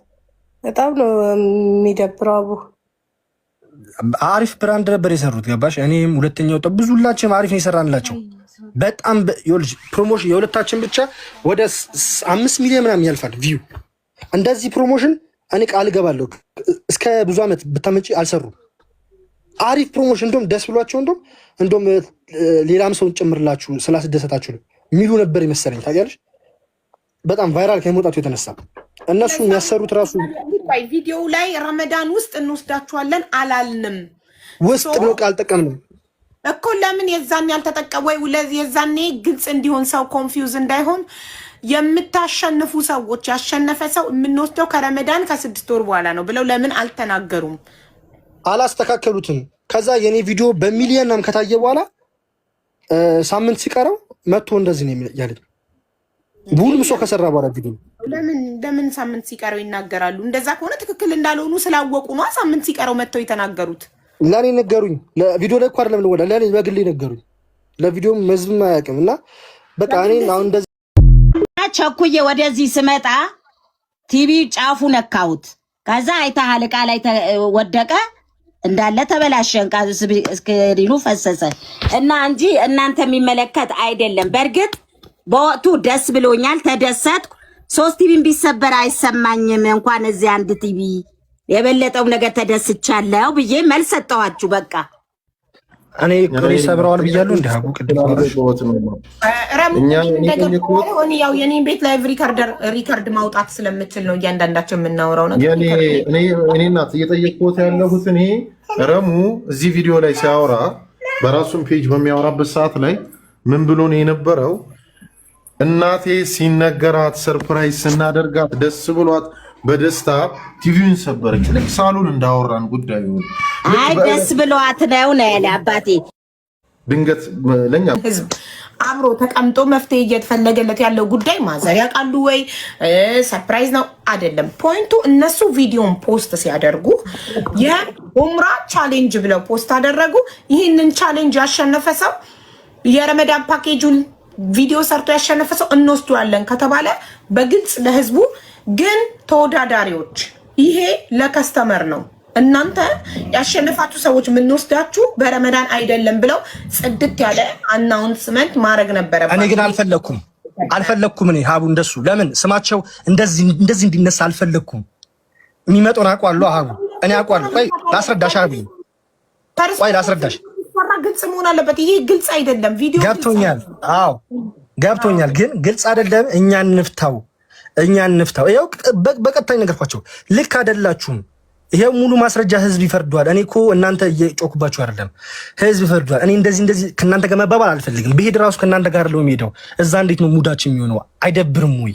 Speaker 8: በጣም ነው የሚደብረው። አቡ
Speaker 1: አሪፍ ብራንድ ነበር የሰሩት። ገባሽ? እኔም ሁለተኛው ብዙ ሁላችንም አሪፍ ነው የሰራንላቸው። በጣም ፕሮሞሽን የሁለታችን ብቻ ወደ 5 ሚሊዮን ምናምን ያልፋል ቪው። እንደዚህ ፕሮሞሽን እኔ ቃል እገባለሁ እስከ ብዙ ዓመት ብታመጪ አልሰሩም። አሪፍ ፕሮሞሽን እንደውም ደስ ብሏቸው እንደውም ሌላም ሰውን ጨምርላችሁ ስላስደሰታችሁ ሚሉ ነበር የመሰለኝ። ታውቂያለሽ? በጣም ቫይራል ከመውጣቱ የተነሳ እነሱ የሚያሰሩት ራሱ
Speaker 4: ቪዲዮ ላይ ረመዳን ውስጥ እንወስዳችኋለን አላልንም።
Speaker 1: ውስጥ ብሎ ቃል ጠቀምንም
Speaker 4: እኮ ለምን የዛን ያልተጠቀም ወይ የዛኔ ግልጽ እንዲሆን ሰው ኮንፊውዝ እንዳይሆን የምታሸንፉ ሰዎች ያሸነፈ ሰው የምንወስደው ከረመዳን ከ6 ወር በኋላ ነው ብለው ለምን አልተናገሩም?
Speaker 1: አላስተካከሉትም። ከዛ የኔ ቪዲዮ በሚሊዮናም ከታየ በኋላ ሳምንት ሲቀረው መጥቶ እንደዚህ ነው ያለኝ። ሁሉም ሰው ከሰራ በኋላ ቪዲዮ
Speaker 4: ለምን ሳምንት ሲቀረው ይናገራሉ? እንደዛ ከሆነ ትክክል እንዳልሆኑ ስላወቁ ነው ሳምንት ሲቀረው መጥተው የተናገሩት።
Speaker 1: ለኔ ነገሩኝ። ለቪዲዮ ላይ እኮ አይደለም ወደ ለኔ በግሌ ነገሩኝ። ለቪዲዮም ህዝብም አያውቅም። እና በቃ እኔ አሁን እንደዚህ
Speaker 7: ቸኩዬ ወደዚህ ስመጣ ቲቪ ጫፉ ነካሁት። ከዛ አይተሃል ዕቃ ላይ ወደቀ እንዳለ ተበላሸ። እስክሪኑ ፈሰሰ እና እንጂ እናንተ የሚመለከት አይደለም። በእርግጥ በወቅቱ ደስ ብሎኛል፣ ተደሰትኩ። 3 ቲቪ ቢሰበር አይሰማኝም። እንኳን እዚህ አንድ ቲቪ የበለጠው ነገር ተደስቻለሁ ብዬ መልስ ሰጠኋችሁ። በቃ
Speaker 1: እኔ ሰብረዋል ብያለሁ። እንደ ሀቡ ቅድም
Speaker 4: ያው የኔን ቤት ላይቭ ሪከርድ ማውጣት ስለምችል ነው እያንዳንዳቸው የምናወራው ነገር።
Speaker 6: እኔ እናት እየጠየቅኩት ያለሁት እኔ ረሙ እዚህ ቪዲዮ ላይ ሲያወራ በራሱን ፔጅ በሚያወራበት ሰዓት ላይ ምን ብሎ ነው የነበረው? እናቴ ሲነገራት ሰርፕራይዝ ስናደርጋት ደስ ብሏት በደስታ ቲቪውን ሰበረች። ልክ ሳሎን እንዳወራን ጉዳዩ
Speaker 7: አይ ደስ ብሏት ነው ያለ አባቴ።
Speaker 6: ድንገት ለኛ
Speaker 4: ህዝብ አብሮ ተቀምጦ መፍትሄ እየተፈለገለት ያለው ጉዳይ ማዘር ያውቃሉ ወይ? ሰርፕራይዝ ነው አይደለም። ፖይንቱ እነሱ ቪዲዮን ፖስት ሲያደርጉ የኡምራ ቻሌንጅ ብለው ፖስት አደረጉ። ይህንን ቻሌንጅ ያሸነፈ ሰው የረመዳን ፓኬጁን ቪዲዮ ሰርቶ ያሸነፈ ሰው እንወስደዋለን ከተባለ በግልጽ ለህዝቡ ግን ተወዳዳሪዎች ይሄ ለከስተመር ነው። እናንተ ያሸነፋችሁ ሰዎች የምንወስዳችሁ በረመዳን አይደለም ብለው ጽድት ያለ አናውንስመንት ማድረግ ነበረባቸው።
Speaker 1: እኔ ግን አልፈለኩም። እኔ ሀቡ እንደሱ ለምን ስማቸው እንደዚህ እንዲነሳ አልፈለኩም። የሚመጣውን አውቀዋለሁ ሀቡ፣ እኔ አውቀዋለሁ። ቆይ ላስረዳሽ ሀቡ፣ ቆይ ላስረዳሽ።
Speaker 4: ግልጽ መሆን አለበት። ይሄ ግልጽ አይደለም። ቪዲዮ
Speaker 1: ገብቶኛል። አዎ ገብቶኛል። ግን ግልጽ አይደለም። እኛ እንፍታው። ይኸው በቀጥታ ነገርኳቸው። ልክ አይደላችሁም። ይሄው ሙሉ ማስረጃ ህዝብ ይፈርዷል። እኔ እኮ እናንተ እየጮኩባችሁ አይደለም፣ ህዝብ ይፈርዷል። እኔ እንደዚህ ከእናንተ ጋር መባባል አልፈልግም። ብሄድ ራሱ ከእናንተ ጋር ነው የሚሄደው። እዛ እንዴት ነው ሙዳችን የሚሆነው? አይደብርም ወይ?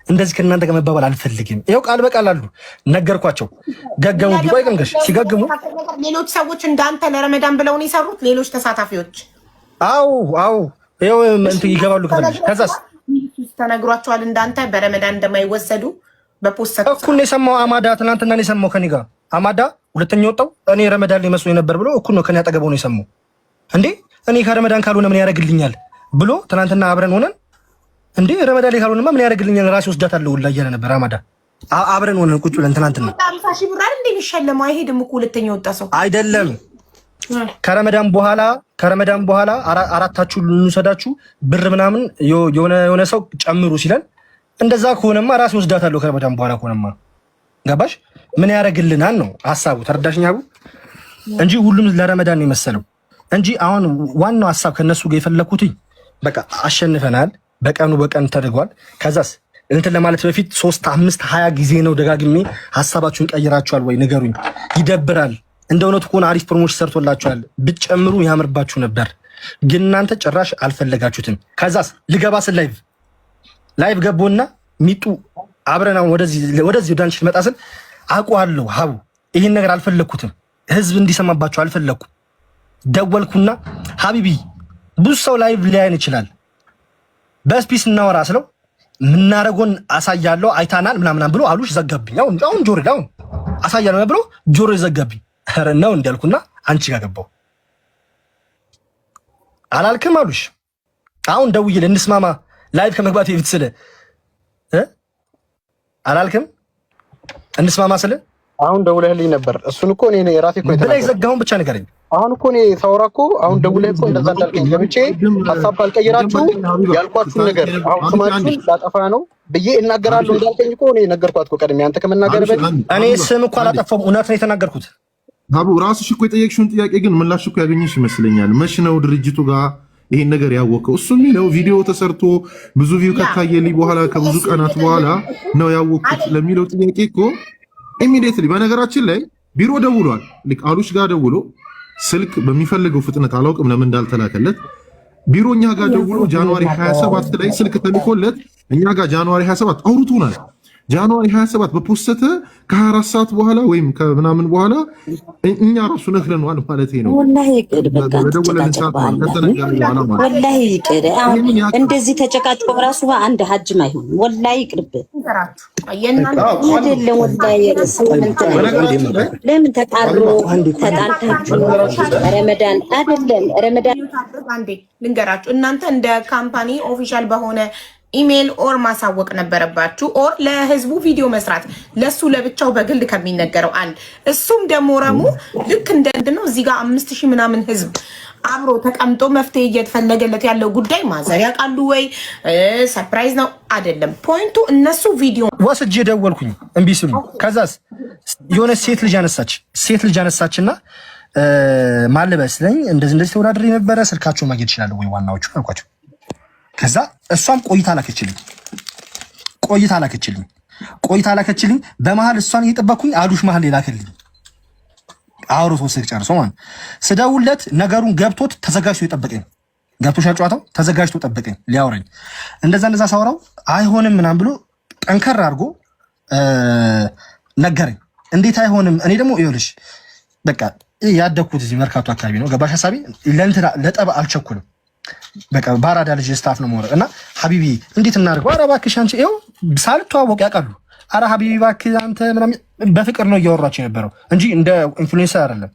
Speaker 1: እንደዚህ ከእናንተ ጋር መባባል አልፈልግም። ይኸው ቃል በቃል አሉ ነገርኳቸው። ገገሙ ቢቆይ ቀንገሽ ሲገግሙ
Speaker 4: ሌሎች ሰዎች እንዳንተ ለረመዳን ብለው ነው የሰሩት። ሌሎች ተሳታፊዎች
Speaker 1: አው ይኸው እንትን ይገባሉ። ከዛስ
Speaker 4: ተነግሯቸዋል እንዳንተ በረመዳን እንደማይወሰዱ በፖስት
Speaker 1: እኩል ነው የሰማው። አማዳ ትናንትና ነው የሰማው ከኔ ጋር። አማዳ ሁለተኛ ወጣው እኔ ረመዳን ላይ መስሎኝ ነበር ብሎ እኩል ነው ከኔ አጠገበው ነው የሰማው። እንዴ እኔ ከረመዳን ካልሆነ ምን ያደርግልኛል ብሎ ትናንትና አብረን ሆነን እንዴ ረመዳን ላይ ካልሆነማ ምን ያደርግልኛል ራሴ ወስዳታለሁ ሁላ እያለ ነበር። አማዳ አብረን ሆነን ቁጭ ብለን ትናንትና
Speaker 4: 50 ሺህ ብር አይደል እንደሚሸለመው አይሄድም እኮ ሁለተኛ ወጣ ሰው
Speaker 1: አይደለም። ከረመዳን በኋላ አራታችሁ ልንሰዳችሁ ብር ምናምን የሆነ ሰው ጨምሩ ሲለን እንደዛ ከሆነማ ራሴ ወስዳታለሁ ከረመዳን በኋላ ከሆነማ ገባሽ? ምን ያደርግልናል ነው ሐሳቡ። ተረዳሽኝ አቡ? እንጂ ሁሉም ለረመዳን ነው የመሰለው እንጂ አሁን ዋናው ሐሳብ ከነሱ ጋር የፈለኩት በቃ አሸንፈናል፣ በቀኑ በቀን ተደርጓል። ከዛስ እንትን ለማለት በፊት 3 5 20 ጊዜ ነው ደጋግሜ ሐሳባችሁን ቀይራችኋል ወይ ንገሩኝ። ይደብራል። እንደ እውነቱ ከሆነ አሪፍ ፕሮሞሽን ሰርቶላችኋል፣ ብትጨምሩ ያምርባችሁ ነበር። ግን እናንተ ጭራሽ አልፈለጋችሁትም። ከዛስ ልገባ ስል ላይቭ ላይቭ ገቦና ሚጡ አብረን አሁን ወደዚህ ወዳንቺ መጣ ስል አውቀዋለሁ ሀቡ ይሄን ነገር አልፈለኩትም፣ ህዝብ እንዲሰማባቸው አልፈለኩም። ደወልኩና ሀቢቢ ብዙ ሰው ላይቭ ሊያየን ይችላል፣ በስፒስ እናወራ ስለው ምናረጎን አሳያለሁ አይታናል ምናምን ብሎ አሉሽ ዘጋብኝ። አሁን ጆሮ ዳውን አሳያለሁ ብሎ ጆሮ ዘጋብኝ። ኧረ ነው እንዲያልኩና አንቺ ጋር ገባሁ። አላልክም አሉሽ። አሁን ደውዬ እንስማማ ላይቭ ከመግባት በፊት ስለ አላልክም እንስማማ ስለ
Speaker 5: አሁን ደውለህልኝ ነበር። እሱን እኮ እኔ ራሴ እኮ
Speaker 1: በላይ ዘጋውን ብቻ ንገረኝ።
Speaker 5: አሁን እኮ እኔ ሳውራ እኮ አሁን ደውለህ እኮ እንደዛ እንዳልከኝ ገብቼ ሀሳብ ካልቀየራችሁ ያልኳችሁን ነገር አሁን ስማችሁን ላጠፋ ነው ብዬ እናገራለሁ እንዳልከኝ እኮ እኔ ነገርኳት እኮ ቀድሜ አንተ ከመናገር በፊት
Speaker 1: እኔ ስም እኮ አላጠፋሁም፣ እውነት ነው የተናገርኩት።
Speaker 6: ሀቡ ራስሽ እኮ የጠየቅሽውን ጥያቄ ግን ምላሽ እኮ ያገኘሽ ይመስለኛል። መች ነው ድርጅቱ ጋር ይሄን ነገር ያወቀው? እሱ የሚለው ቪዲዮ ተሰርቶ ብዙ ቪው ከታየልኝ በኋላ ከብዙ ቀናት በኋላ ነው ያወቅኩት ለሚለው ጥያቄ እኮ ኢሚዲየትሊ በነገራችን ላይ ቢሮ ደውሏል። ልክ አሉሽ ጋር ደውሎ ስልክ በሚፈልገው ፍጥነት አላውቅም ለምን እንዳልተላከለት ቢሮ እኛ ጋር ደውሎ ጃንዋሪ 27 ላይ ስልክ ተልኮለት እኛ ጋር ጃንዋሪ 27 አውርቶናል። ጃንዋሪ 27 በፖስተተ ከ24 ሰዓት በኋላ ወይም ከምናምን በኋላ እኛ ራሱ ነግረነዋል ማለት ነው።
Speaker 7: ወላሂ ይቅር በቃ ወላሂ ይቅር። አሁን እንደዚህ ተጨቃጭቆ ራሱ አንድ ሀጅም አይሆን። ወላሂ ይቅርብህ አይደለም። ወላሂ ለምን ተጣሩ ተጣልታችሁ ረመዳን አይደለም ረመዳን
Speaker 4: አንዴ ልንገራችሁ። እናንተ እንደ ካምፓኒ ኦፊሻል በሆነ ኢሜል ኦር ማሳወቅ ነበረባችሁ፣ ኦር ለህዝቡ ቪዲዮ መስራት ለሱ ለብቻው በግል ከሚነገረው አንድ እሱም ደግሞ ረሙ ልክ እንደንድነው እዚህ ጋር 5000 ምናምን ህዝብ አብሮ ተቀምጦ መፍትሄ እየተፈለገለት ያለው ጉዳይ ማዘር ያውቃሉ ወይ? ሰርፕራይዝ ነው አይደለም። ፖይንቱ እነሱ ቪዲዮ
Speaker 1: ወስጄ ደወልኩኝ እምቢ ሲሉኝ፣ ከዛስ የሆነ ሴት ልጅ አነሳችና ማለበስ ነኝ እንደዚህ ተወዳድሬ ነበረ ስልካቸው ማግኘት ይችላል ወይ ዋናዎቹ አልኳቸው። ከዛ እሷም ቆይታ ላከችልኝ። በመሃል እሷን እየጠበኩኝ አሉሽ መሃል ላከልኝ። አውሮቶ ስልክ ጨርሶ ማለት ስደውለት ነገሩን ገብቶት ተዘጋጅቶ ይጠብቀኝ። ገብቶሻል ጨዋታው ተዘጋጅቶ ጠብቀኝ ሊያወራኝ። እንደዛ ሳወራው አይሆንም ምናምን ብሎ ጠንከር አድርጎ ነገረኝ። እንዴት አይሆንም? እኔ ደግሞ ይኸውልሽ በቃ ያደኩት እዚህ መርካቶ አካባቢ ነው። ገባሽ ሐሳቢ ለጠብ አልቸኩልም። በቃ ባራዳ ልጅ ስታፍ ነው ሞረ እና ሀቢቢ እንዴት እናድርገው? ኧረ እባክሽ አንቺ ይኸው ሳልተዋወቅ ያውቃሉ። ኧረ ሀቢቢ እባክህ አንተ ምናምን በፍቅር ነው እያወራቸው የነበረው እንጂ እንደ ኢንፍሉዌንሰር አይደለም።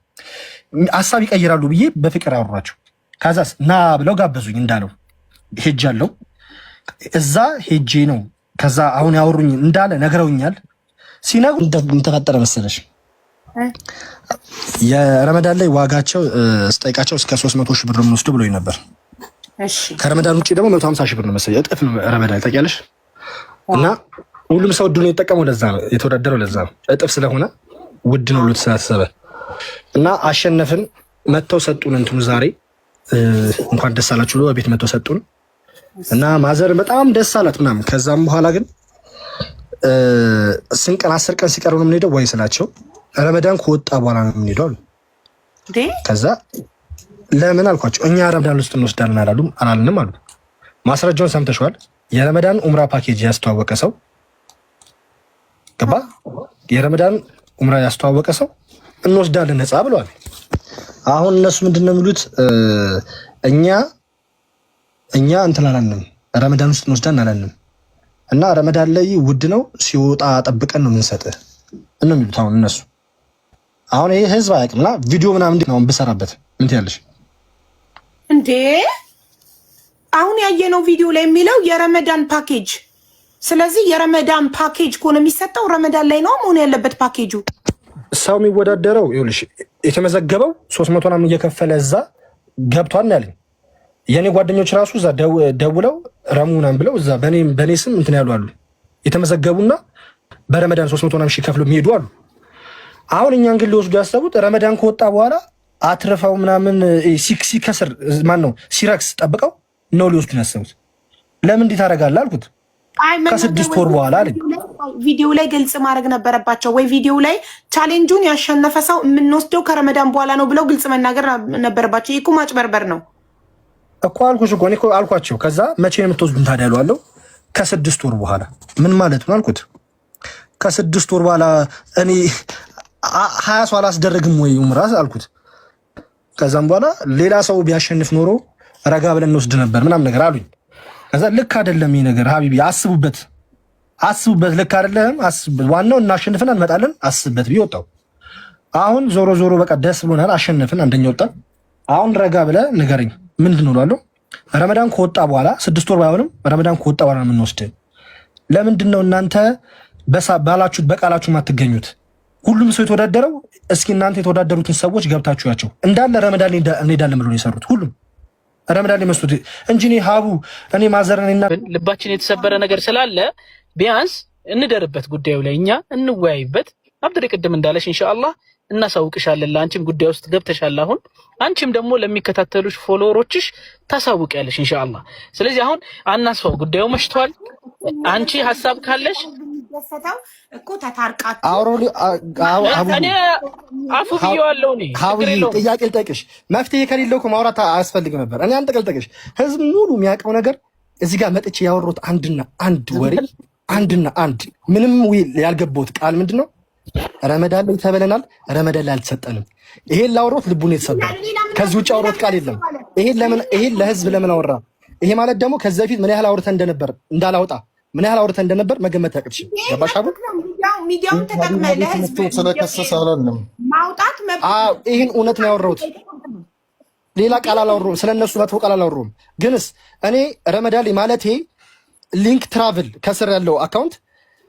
Speaker 1: ሀሳብ ይቀይራሉ ብዬ በፍቅር አወራቸው። ከዛስ ና ብለው ጋበዙኝ። እንዳለው ሄጃለሁ። እዛ ሄጄ ነው ከዛ አሁን ያወሩኝ እንዳለ ነግረውኛል። ሲነግሩ ተፈጠረ መሰለሽ የረመዳን ላይ ዋጋቸው ስጠይቃቸው እስከ 300 ሺህ ብር ነው የምንወስደው ብሎኝ ነበር። ከረመዳን ውጭ ደግሞ 150 ሺህ ብር ነው መሰለኝ። እጥፍ ነው ረመዳን ታውቂያለሽ። እና ሁሉም ሰው እድሉን የተጠቀመው ለዛ ነው የተወዳደረው፣ ለዛ ነው እጥፍ ስለሆነ ውድ ነው ብሎ ተሳሰበ እና አሸነፍን። መተው ሰጡን እንትኑ ዛሬ እንኳን ደስ አላችሁ ብሎ ቤት መተው ሰጡን እና ማዘር በጣም ደስ አላት ምናምን። ከዛም በኋላ ግን 8 ቀን 10 ቀን ሲቀረው ነው የምንሄደው ወይ ስላቸው ረመዳን ከወጣ በኋላ ነው የምንሄደው አሉ። ከዛ ለምን አልኳቸው። እኛ ረመዳን ውስጥ እንወስዳለን አላልንም አሉ። ማስረጃውን ሰምተሽዋል። የረመዳን ኡምራ ፓኬጅ ያስተዋወቀ ሰው ገባ። የረመዳን ኡምራ ያስተዋወቀ ሰው እንወስዳለን ነፃ ብለዋል። አሁን እነሱ ምንድነው የሚሉት? እኛ እንትን አላልንም፣ ረመዳን ውስጥ እንወስዳለን አላልንም እና ረመዳን ላይ ውድ ነው ሲወጣ ጠብቀን ነው የምንሰጥህ ነው የሚሉት አሁን እነሱ። አሁን ይሄ ህዝብ አያውቅምና ቪዲዮ ምናምን እንዴት ነው ብሰራበት ምን ትያለሽ
Speaker 4: እንዴ? አሁን ያየነው ቪዲዮ ላይ የሚለው የረመዳን ፓኬጅ። ስለዚህ የረመዳን ፓኬጅ ከሆነ የሚሰጠው ረመዳን ላይ ነው መሆን ያለበት ፓኬጁ።
Speaker 1: ሰው የሚወዳደረው ይኸውልሽ የተመዘገበው 300 ምናምን እየከፈለ እዛ ገብቷል ያለኝ። የኔ ጓደኞች ራሱ እዛ ደውለው ረሙ ምናምን ብለው እዛ በኔ ስም እንትን ያሉ አሉ የተመዘገቡና በረመዳን 300 ምናምን ሺህ ከፍሎ የሚሄዱ አሉ። አሁን እኛን ግን ሊወስዱ ያሰቡት ረመዳን ከወጣ በኋላ አትርፈው ምናምን ሲከስር ማን ነው ሲረክስ ጠብቀው ነው ሊወስዱ ያሰቡት። ለምን እንዴት አደርጋለሁ አልኩት። ከ6 ወር በኋላ አለኝ።
Speaker 4: ቪዲዮ ላይ ግልጽ ማድረግ ነበረባቸው ወይ? ቪዲዮ ላይ ቻሌንጁን ያሸነፈ ሰው የምንወስደው ከረመዳን በኋላ ነው ብለው ግልጽ መናገር ነበረባቸው። ይሄ እኮ ማጭበርበር ነው
Speaker 1: እኮ አልኩሽ እኮ እኔ እኮ አልኳቸው። ከዛ መቼ ነው የምትወስዱን ታዲያ አለው። ከ6 ወር በኋላ ምን ማለት ነው አልኩት። ከ6 ወር በኋላ እኔ 20 ሰው አላስደረግም ወይ ኡምራ አልኩት። ከዛም በኋላ ሌላ ሰው ቢያሸንፍ ኖሮ ረጋ ብለን እንወስድ ነበር ምናምን ነገር አሉኝ። ከዛ ልክ አይደለም ይሄ ነገር ሀቢቢ አስቡበት፣ ልክ አይደለም አስቡበት። ዋናው እናሸንፍና እንመጣለን አስቡበት ብዬ ወጣሁ። አሁን ዞሮ በቃ ደስ ብሎናል፣ አሸነፍን፣ አንደኛ ወጣን። አሁን ረጋ ብለህ ንገረኝ ምንድን ነው እላለሁ። ረመዳን ከወጣ በኋላ 6 ወር ባይሆንም ረመዳን ከወጣ በኋላ ነው የምንወስድ። ለምንድን ነው እናንተ ባላችሁት በቃላችሁ ማትገኙት? ሁሉም ሰው የተወዳደረው እስኪ እናንተ የተወዳደሩትን ሰዎች ገብታችኋቸው እንዳለ ረመዳን እንሄዳለን ብሎ ነው የሰሩት። ሁሉም ረመዳን መስሉት እንጂ እኔ ሀቡ እኔ ማዘረንና
Speaker 3: ልባችን የተሰበረ ነገር ስላለ ቢያንስ እንደርበት፣ ጉዳዩ ላይ እኛ እንወያይበት። አብድሬ ቅድም እንዳለሽ ኢንሻአላህ እናሳውቅሻለን። ለአንቺም ጉዳይ ውስጥ ገብተሻል። አሁን አንቺም ደግሞ ለሚከታተሉሽ ፎሎወሮችሽ ታሳውቂያለሽ ኢንሻአላህ። ስለዚህ አሁን አናስፋው፣ ጉዳዩ መሽቷል። አንቺ ሐሳብ ካለሽ
Speaker 4: ደሰታው እኮ ተታርቃችሁ
Speaker 3: እኔ አፉ ብዬዋለሁ። እኔ
Speaker 1: ጥያቄ ልጠይቅሽ፣ መፍትሄ ከሌለው እኮ ማውራት አያስፈልግም ነበር። እኔ አንተ ልጠይቅሽ፣ ህዝብ ሙሉ የሚያውቀው ነገር እዚህ ጋር መጥቼ ያወሩት አንድና አንድ ወሬ ምንም ያልገባሁት ቃል ምንድነው? ረመዳን ላይ ተበለናል፣ ረመዳን ላይ አልተሰጠንም። ይሄን ላወሩት ልቡን የተሰበረ ከዚህ ውጭ አወሩት ቃል የለም። ይሄን ለህዝብ ለምን አወራ? ይሄ ማለት ደግሞ ከዚህ በፊት ምን ያህል አውርተን እንደነበር እንዳላወጣ ምን ያህል አውርተን እንደነበር መገመት ያቅትሽ። ገባሽ? አቡ
Speaker 4: ሚዲያውን ተጠቅመህ ለህዝብ
Speaker 6: ስለከሰሰ አላለም
Speaker 4: ማውጣት
Speaker 1: ይሄን እውነት ነው ያወራሁት። ሌላ ቃል አላወራሁም፣ ስለነሱ መጥፎ ቃል አላወራሁም። ግንስ እኔ ረመዳን ላይ ማለቴ ሊንክ ትራቭል ከስር ያለው አካውንት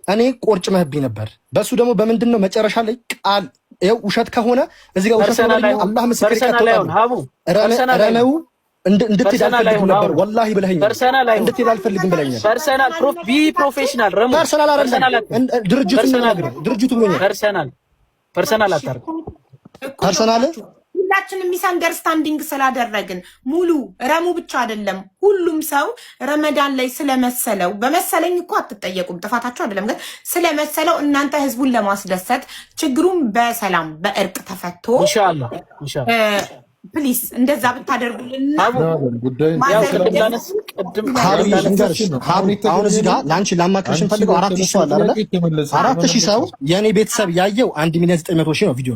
Speaker 1: እኔ ቆርጭ መህብኝ ነበር። በሱ ደግሞ በምንድን ነው መጨረሻ ላይ ቃል ይኸው ውሸት ከሆነ እዚህ ጋር ውሸት ነው አላህ ምስክር ይከተላል። ረመው እንድትሄድ አልፈልግም ነበር ወላሂ ብለኸኝ እንድትሄድ አልፈልግም ብለኸኛል።
Speaker 3: ፐርሰናል ፕሮፌሽናል ረሙ
Speaker 1: ፐርሰናል አይደለም ድርጅቱ ምን
Speaker 3: ፐርሰናል አታርግ
Speaker 1: ፐርሰናል
Speaker 4: ሁላችንም ሚስ አንደርስታንዲንግ ስላደረግን ሙሉ ረሙ ብቻ አይደለም ሁሉም ሰው ረመዳን ላይ ስለመሰለው በመሰለኝ እኮ አትጠየቁም፣ ጥፋታችሁ አይደለም። ግን ስለመሰለው እናንተ ህዝቡን ለማስደሰት ችግሩን በሰላም በእርቅ ተፈቶ
Speaker 3: ኢንሻአላህ
Speaker 4: ፕሊስ እንደዛ ብታደርጉልን።
Speaker 1: አሁን እዚህ ጋር ለአንቺ ላማክርሽ እንፈልገው 4000 ሰው አለ አይደል? 4000 ሰው የኔ ቤተሰብ ያየው 1,900,000 ነው ቪዲዮ።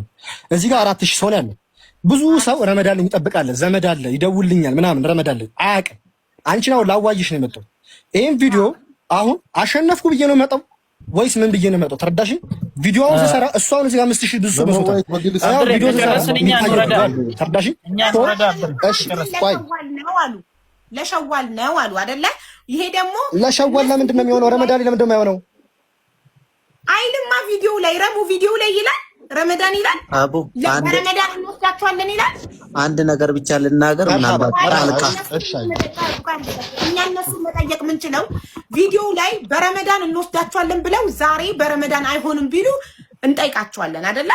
Speaker 1: እዚህ ጋር 4000 ሰው ነው ያለው። ብዙ ሰው ረመዳን ላይ ይጠብቃል፣ ዘመድ አለ ይደውልኛል ምናምን ረመዳን ላይ አያውቅም። አንቺ ነው ላዋይሽ ነው የመጣው። ይሄን ቪዲዮ አሁን አሸነፍኩ ብዬ ነው የመጣው ወይስ ምን ብዬ ነው የመጣው? ተረዳሽ? ቪዲዮውን ስሰራ እሱ አሁን እዚህ ጋር 5000 ብዙ ሰው መስሎታል። ቪዲዮ ስሰራ ተረዳሽ?
Speaker 4: ለሸዋል ነው አሉ አይደለ? ይሄ ደግሞ
Speaker 1: ለሸዋል ለምንድን ነው የሚሆነው? ረመዳን ላይ ለምንድን ነው የማይሆነው?
Speaker 4: አይልማ ቪዲዮ ላይ ረሙ ቪዲዮ ላይ ይላል ረመዳን ይላል።
Speaker 9: አቡ
Speaker 4: ረመዳን እንወስዳቸዋለን ይላል።
Speaker 9: አንድ ነገር ብቻ ልናገር። ምናልባት
Speaker 4: እኛ እነሱን መጠየቅ ምንችለው ቪዲዮ ላይ በረመዳን እንወስዳቸዋለን ብለው ዛሬ በረመዳን አይሆንም ቢሉ እንጠይቃቸዋለን አይደለ?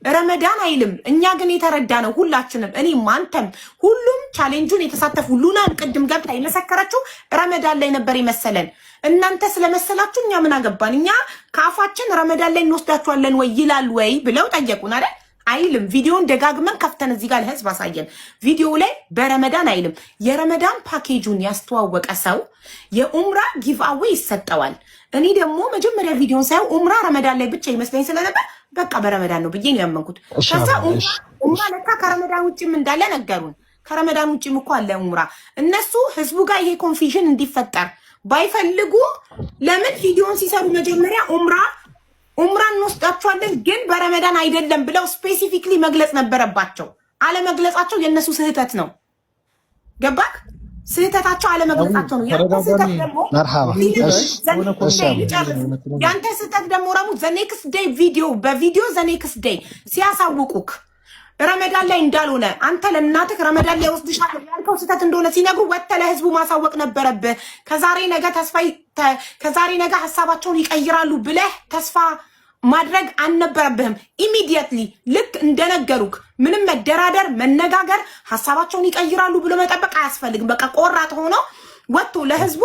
Speaker 4: ረመዳን አይልም። እኛ ግን የተረዳ ነው ሁላችንም፣ እኔም አንተም ሁሉም ቻሌንጁን የተሳተፉ ሉናን ቅድም ገብታ የመሰከረችው ረመዳን ላይ ነበር የመሰለን። እናንተ ስለመሰላችሁ እኛ ምን አገባን? እኛ ከአፋችን ረመዳን ላይ እንወስዳቸዋለን ወይ ይላል ወይ ብለው ጠየቁን አይደል? አይልም። ቪዲዮን ደጋግመን ከፍተን እዚህ ጋር ለህዝብ አሳየን። ቪዲዮ ላይ በረመዳን አይልም። የረመዳን ፓኬጁን ያስተዋወቀ ሰው የኡምራ ጊቭአዌ ይሰጠዋል። እኔ ደግሞ መጀመሪያ ቪዲዮን ሳይው ኡምራ ረመዳን ላይ ብቻ ይመስለኝ ስለነበር በቃ በረመዳን ነው ብዬ ነው ያመንኩት። ከዛ ኡምራ ለካ ከረመዳን ውጭም እንዳለ ነገሩን። ከረመዳን ውጭም እኮ አለ ኡምራ። እነሱ ህዝቡ ጋር ይሄ ኮንፊዥን እንዲፈጠር ባይፈልጉ ለምን ቪዲዮን ሲሰሩ መጀመሪያ ኡምራ እንወስዳቸዋለን ግን በረመዳን አይደለም ብለው ስፔሲፊክሊ መግለጽ ነበረባቸው። አለመግለጻቸው የእነሱ ስህተት ነው። ገባክ? ስህተታቸው አለመግለጻቸው ነው። ያንተ ስህተት ደግሞ ረሙ ዘኔክስት ዴይ በቪዲዮ ዘኔክስት ዴይ ሲያሳውቁክ ረመዳን ላይ እንዳልሆነ አንተ ለእናትህ ረመዳን ላይ ወስድሻለሁ ያልከው ስህተት እንደሆነ ሲነግሩ ወጥተህ ለህዝቡ ማሳወቅ ነበረብህ። ከዛሬ ነገ ሀሳባቸውን ይቀይራሉ ብለህ ተስፋ ማድረግ አልነበረብህም። ኢሚዲየትሊ ልክ እንደነገሩክ ምንም መደራደር መነጋገር ሀሳባቸውን ይቀይራሉ ብሎ መጠበቅ አያስፈልግም። በቃ ቆራጥ ሆኖ ወጥቶ ለህዝቡ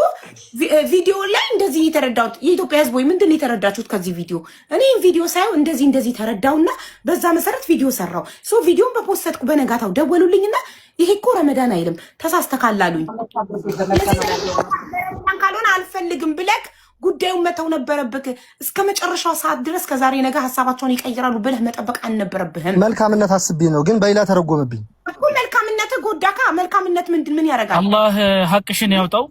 Speaker 4: ቪዲዮ ላይ እንደዚህ የተረዳሁት የኢትዮጵያ ህዝብ ወይ ምንድን የተረዳችሁት ከዚህ ቪዲዮ? እኔ ቪዲዮ ሳይሆን እንደዚህ ተረዳውና በዛ መሰረት ቪዲዮ ሰራው። ሶ ቪዲዮን በፖስትኩ በነጋታው ደወሉልኝና ይሄ እኮ ረመዳን አይልም ተሳስተካል አሉኝ። ካልሆነ አልፈልግም ብለክ ጉዳዩን መተው ነበረብክ። እስከ መጨረሻው ሰዓት ድረስ ከዛሬ ነገ ሀሳባቸውን ይቀይራሉ ብለህ መጠበቅ አልነበረብህም።
Speaker 1: መልካምነት አስቤ ነው፣ ግን በሌላ ተረጎመብኝ
Speaker 4: እኮ። መልካምነት ጎዳካ። መልካምነት ምን ያደርጋል?
Speaker 3: አላህ ሐቅሽን ያውጣው።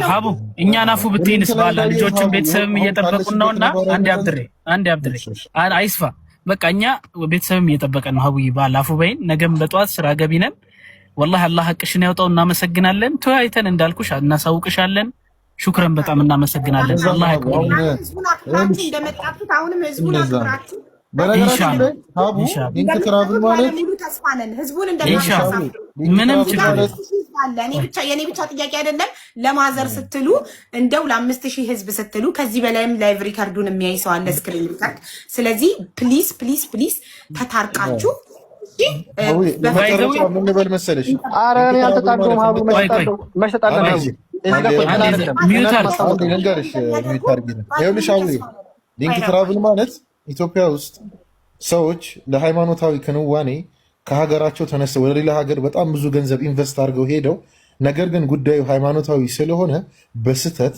Speaker 3: ሀቡ እኛን አፉ ብትይንስ ባላ ልጆችን ቤተሰብም እየጠበቁን ነውና አንድ አብድሬ አይስፋ። በቃ እኛ ቤተሰብም እየጠበቀን ነው። ሀቡይ ባላ አፉ በይን። ነገም በጠዋት ስራ ገቢ ነን። ወላሂ አላህ ሐቅሽን ያውጣው። እናመሰግናለን። ተወያይተን እንዳልኩሽ እናሳውቅሻለን። ሹክረን በጣም እናመሰግናለን። አላህ ያክብርልን።
Speaker 4: ህዝቡን አክብራችሁ እንደመጣችሁት አሁንም ህዝቡን አክብራችሁ
Speaker 6: በነገራችን ላይ ሀቡ ሊንክ ትራቭል ማለት
Speaker 4: ሙሉ ተስፋ ነን። ህዝቡን እንደማሳሳፍ
Speaker 3: ምንም ችግር
Speaker 4: የኔ ብቻ ጥያቄ አይደለም። ለማዘር ስትሉ እንደው ለ5000 ህዝብ ስትሉ ከዚህ በላይም ላይቭ ሪከርዱን የሚያይ ሰው አለ፣ ስክሪን ሪከርድ። ስለዚህ ፕሊዝ ተታርቃችሁ
Speaker 6: በመጨረሻ ምን ልበል መሰለሽ?
Speaker 1: ኧረ እኔ አልተጣልኩም ሀቡ። መሸጣለን
Speaker 6: ይኸውልሽ ሀቡ ሊንክ ትራቭል ማለት ኢትዮጵያ ውስጥ ሰዎች ለሃይማኖታዊ ክንዋኔ ከሀገራቸው ተነስተው ወደ ሌላ ሀገር በጣም ብዙ ገንዘብ ኢንቨስት አድርገው ሄደው ነገር ግን ጉዳዩ ሃይማኖታዊ ስለሆነ በስተት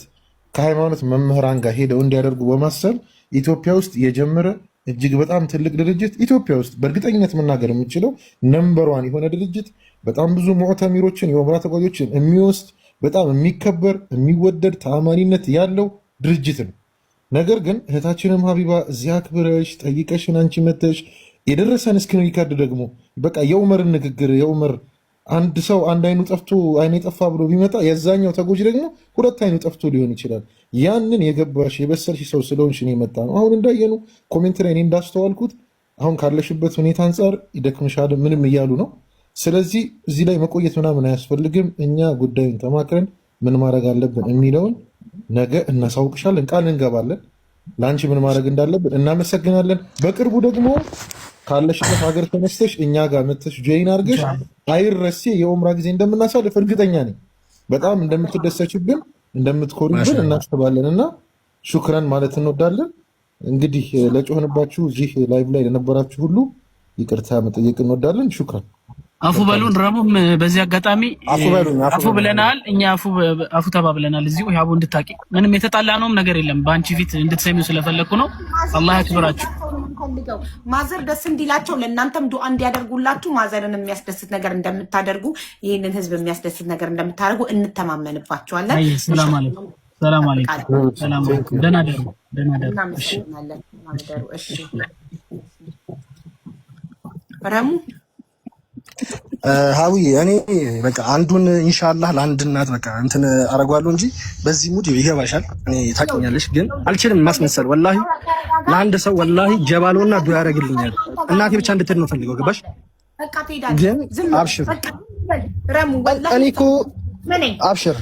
Speaker 6: ከሃይማኖት መምህራን ጋር ሄደው እንዲያደርጉ በማሰብ ኢትዮጵያ ውስጥ የጀመረ እጅግ በጣም ትልቅ ድርጅት፣ ኢትዮጵያ ውስጥ በእርግጠኝነት መናገር የምችለው ነምበር ዋን የሆነ ድርጅት፣ በጣም ብዙ ሙዕተሚሮችን የኡምራ ተጓዦችን የሚወስድ በጣም የሚከበር የሚወደድ ተአማኒነት ያለው ድርጅት ነው። ነገር ግን እህታችንም ሀቢባ እዚያ አክብረሽ ጠይቀሽን አንቺ መተሽ የደረሰን እስክሪን ሪከርድ ደግሞ በቃ የኡመርን ንግግር የኡመር አንድ ሰው አንድ አይኑ ጠፍቶ አይኔ ጠፋ ብሎ ቢመጣ የዛኛው ተጎጂ ደግሞ ሁለት አይኑ ጠፍቶ ሊሆን ይችላል። ያንን የገባሽ የበሰልሽ ሰው ስለሆንሽ ነው የመጣ ነው። አሁን እንዳየኑ ኮሜንት ላይ እኔ እንዳስተዋልኩት አሁን ካለሽበት ሁኔታ አንጻር ይደክምሻል ምንም እያሉ ነው። ስለዚህ እዚህ ላይ መቆየት ምናምን አያስፈልግም። እኛ ጉዳዩን ተማክረን ምን ማድረግ አለብን የሚለውን ነገ እናሳውቅሻለን፣ ቃል እንገባለን። ለአንቺ ምን ማድረግ እንዳለብን እናመሰግናለን። በቅርቡ ደግሞ ካለሽበት ሀገር ተነስተሽ እኛ ጋር መተሽ ጆይን አድርገሽ አይረሴ የኡምራ ጊዜ እንደምናሳልፍ እርግጠኛ ነኝ። በጣም እንደምትደሰችብን እንደምትኮሪብን እናስባለን እና ሹክረን ማለት እንወዳለን። እንግዲህ ለጮህንባችሁ እዚህ ላይቭ ላይ ለነበራችሁ ሁሉ ይቅርታ መጠየቅ እንወዳለን። ሹክረን።
Speaker 3: አፉ በሉን። ረሙም በዚህ አጋጣሚ አፉ ብለናል፣ እኛ አፉ ተባብለናል። እዚሁ ያቡ እንድታቂ ምንም የተጣላ ነውም ነገር የለም። በአንቺ ፊት እንድትሰሚው ስለፈለኩ ነው። አላህ ያክብራችሁ።
Speaker 4: ማዘር ደስ እንዲላቸው ለእናንተም ዱዓ እንዲያደርጉላችሁ ማዘርን የሚያስደስት ነገር እንደምታደርጉ ይህንን ህዝብ የሚያስደስት ነገር እንደምታደርጉ እንተማመንባቸዋለን።
Speaker 3: ሰላም አለይኩም። ሰላም አለይኩም። ደህና ደሩ።
Speaker 4: እሺ ረሙ
Speaker 1: ሀዊ እኔ በቃ አንዱን ኢንሻአላህ ለአንድ እናት በቃ እንትን አረጋለሁ እንጂ በዚህ ሙድ ይገባሻል። እኔ ታውቂኛለሽ፣ ግን አልችልም ማስመሰል። ወላሂ ለአንድ ሰው ወላሂ ጀባሎና ዱዓ ያደርግልኛል። እናቴ ብቻ እንድትሄድ ነው ፈልገው። ገባሽ? ግን አብሽር
Speaker 4: ረሙ ወላሂ
Speaker 1: እኔ እኮ አብሽር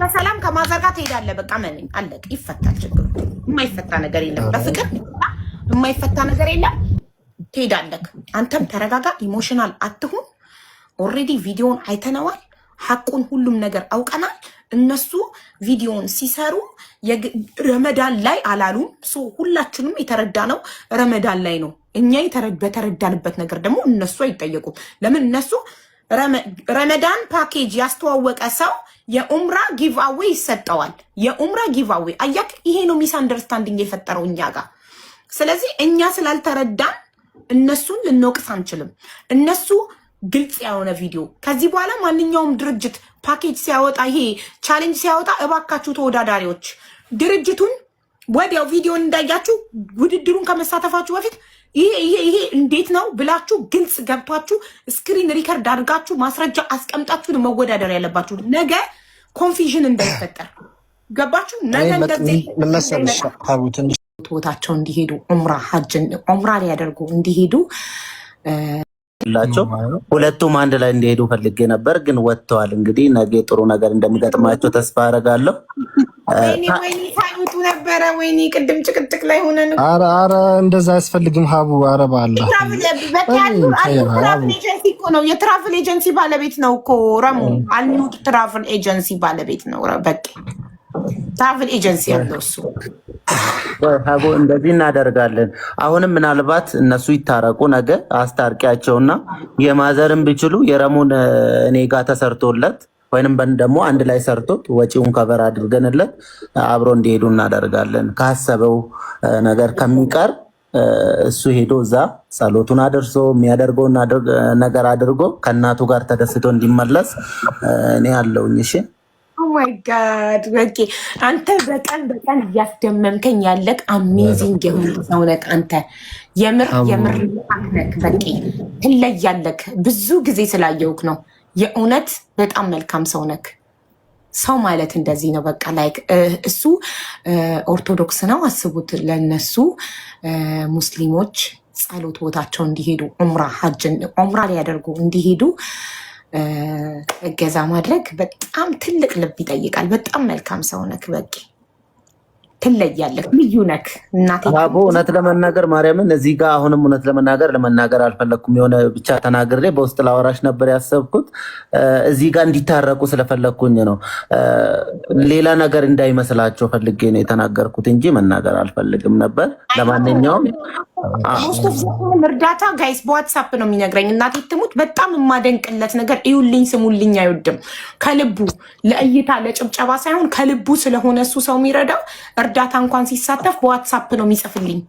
Speaker 4: በሰላም ከማዘር ጋር ትሄዳለህ። በቃ መነኝ አለቅ፣ ይፈታል። ችግሩ የማይፈታ ነገር የለም። በፍቅር የማይፈታ ነገር የለም። ትሄዳለህ። አንተም ተረጋጋ፣ ኢሞሽናል አትሁን። ኦልሬዲ ቪዲዮን አይተነዋል። ሐቁን ሁሉም ነገር አውቀናል። እነሱ ቪዲዮን ሲሰሩ ረመዳን ላይ አላሉም። ሁላችንም የተረዳነው ረመዳን ላይ ነው። እኛ በተረዳንበት ነገር ደግሞ እነሱ አይጠየቁም። ለምን? እነሱ ረመዳን ፓኬጅ ያስተዋወቀ ሰው የኡምራ ጊቭአዌ ይሰጠዋል። የኡምራ ጊቭአዌ አያክ፣ ይሄ ነው ሚስ አንደርስታንዲንግ የፈጠረው እኛ ጋር። ስለዚህ እኛ ስላልተረዳን እነሱን ልንወቅስ አንችልም። እነሱ ግልጽ የሆነ ቪዲዮ ከዚህ በኋላ ማንኛውም ድርጅት ፓኬጅ ሲያወጣ ይሄ ቻሌንጅ ሲያወጣ እባካችሁ ተወዳዳሪዎች ድርጅቱን ወዲያው ቪዲዮን እንዳያችሁ ውድድሩን ከመሳተፋችሁ በፊት ይሄ እንዴት ነው ብላችሁ ግልጽ ገብቷችሁ ስክሪን ሪከርድ አድርጋችሁ ማስረጃ አስቀምጣችሁ መወዳደር ያለባችሁ። ነገ ኮንፊዥን እንዳይፈጠር ገባችሁ? ነገ እንደዚህ ቦታቸው እንዲሄዱ ኡምራ ሊያደርጉ እንዲሄዱ
Speaker 9: ላቸው ሁለቱም አንድ ላይ እንዲሄዱ ፈልጌ ነበር፣ ግን ወጥተዋል። እንግዲህ ነገ ጥሩ ነገር እንደሚገጥማቸው ተስፋ አደርጋለሁ።
Speaker 4: ወይኔ ሳይወጡ ነበረ። ወይኔ ቅድም ጭቅጭቅ ላይ ሆነን።
Speaker 1: ኧረ እንደዛ አያስፈልግም ሀቡ። ኧረ በአላህ
Speaker 4: ትራቭል ኤጀንሲ እኮ ነው። የትራቭል ኤጀንሲ ባለቤት ነው እኮ ረሙ። አልኑድ ትራቭል ኤጀንሲ ባለቤት ነው። በቃ ትራቭል ኤጀንሲ ያለው እሱ።
Speaker 9: ሀቡ እንደዚህ እናደርጋለን። አሁንም ምናልባት እነሱ ይታረቁ፣ ነገ አስታርቂያቸውና የማዘርን ቢችሉ የረሙን እኔ ጋር ተሰርቶለት ወይንም ደግሞ አንድ ላይ ሰርቶት ወጪውን ከበር አድርገንለት አብሮ እንዲሄዱ እናደርጋለን። ካሰበው ነገር ከሚቀር እሱ ሄዶ እዛ ጸሎቱን አድርሶ የሚያደርገውን ነገር አድርጎ ከእናቱ ጋር ተደስቶ እንዲመለስ እኔ አለውኝ። እሺ
Speaker 4: ኦ ማይ ጋድ በቂ አንተ በቀን እያስደመምከኝ ያለቅ አሜዚንግ የሆነ ሰው ነህ አንተ። የምር ነክ በቂ ትለያለክ። ብዙ ጊዜ ስላየውክ ነው። የእውነት በጣም መልካም ሰው ነክ። ሰው ማለት እንደዚህ ነው። በቃ ላይክ እሱ ኦርቶዶክስ ነው። አስቡት ለነሱ ሙስሊሞች ጸሎት ቦታቸው እንዲሄዱ ዑምራ ሊያደርጉ እንዲሄዱ እገዛ ማድረግ በጣም ትልቅ ልብ ይጠይቃል። በጣም መልካም ሰው ነክ በቂ ትለያለህ። ልዩ ነክ እናቴ።
Speaker 9: አቦ እውነት ለመናገር ማርያምን እዚህ ጋር አሁንም እውነት ለመናገር አልፈለኩም። የሆነ ብቻ ተናግሬ በውስጥ ላወራሽ ነበር ያሰብኩት። እዚህ ጋር እንዲታረቁ ስለፈለግኩኝ ነው። ሌላ ነገር እንዳይመስላቸው ፈልጌ ነው የተናገርኩት እንጂ መናገር አልፈልግም ነበር። ለማንኛውም
Speaker 4: እርዳታ ጋይስ በዋትሳፕ ነው የሚነግረኝ። እናቴ ትሙት በጣም የማደንቅለት ነገር እዩልኝ፣ ስሙልኝ አይወድም። ከልቡ ለእይታ ለጭብጨባ ሳይሆን ከልቡ ስለሆነ እሱ ሰው የሚረዳው እርዳታ እንኳን ሲሳተፍ በዋትሳፕ ነው የሚጽፍልኝ።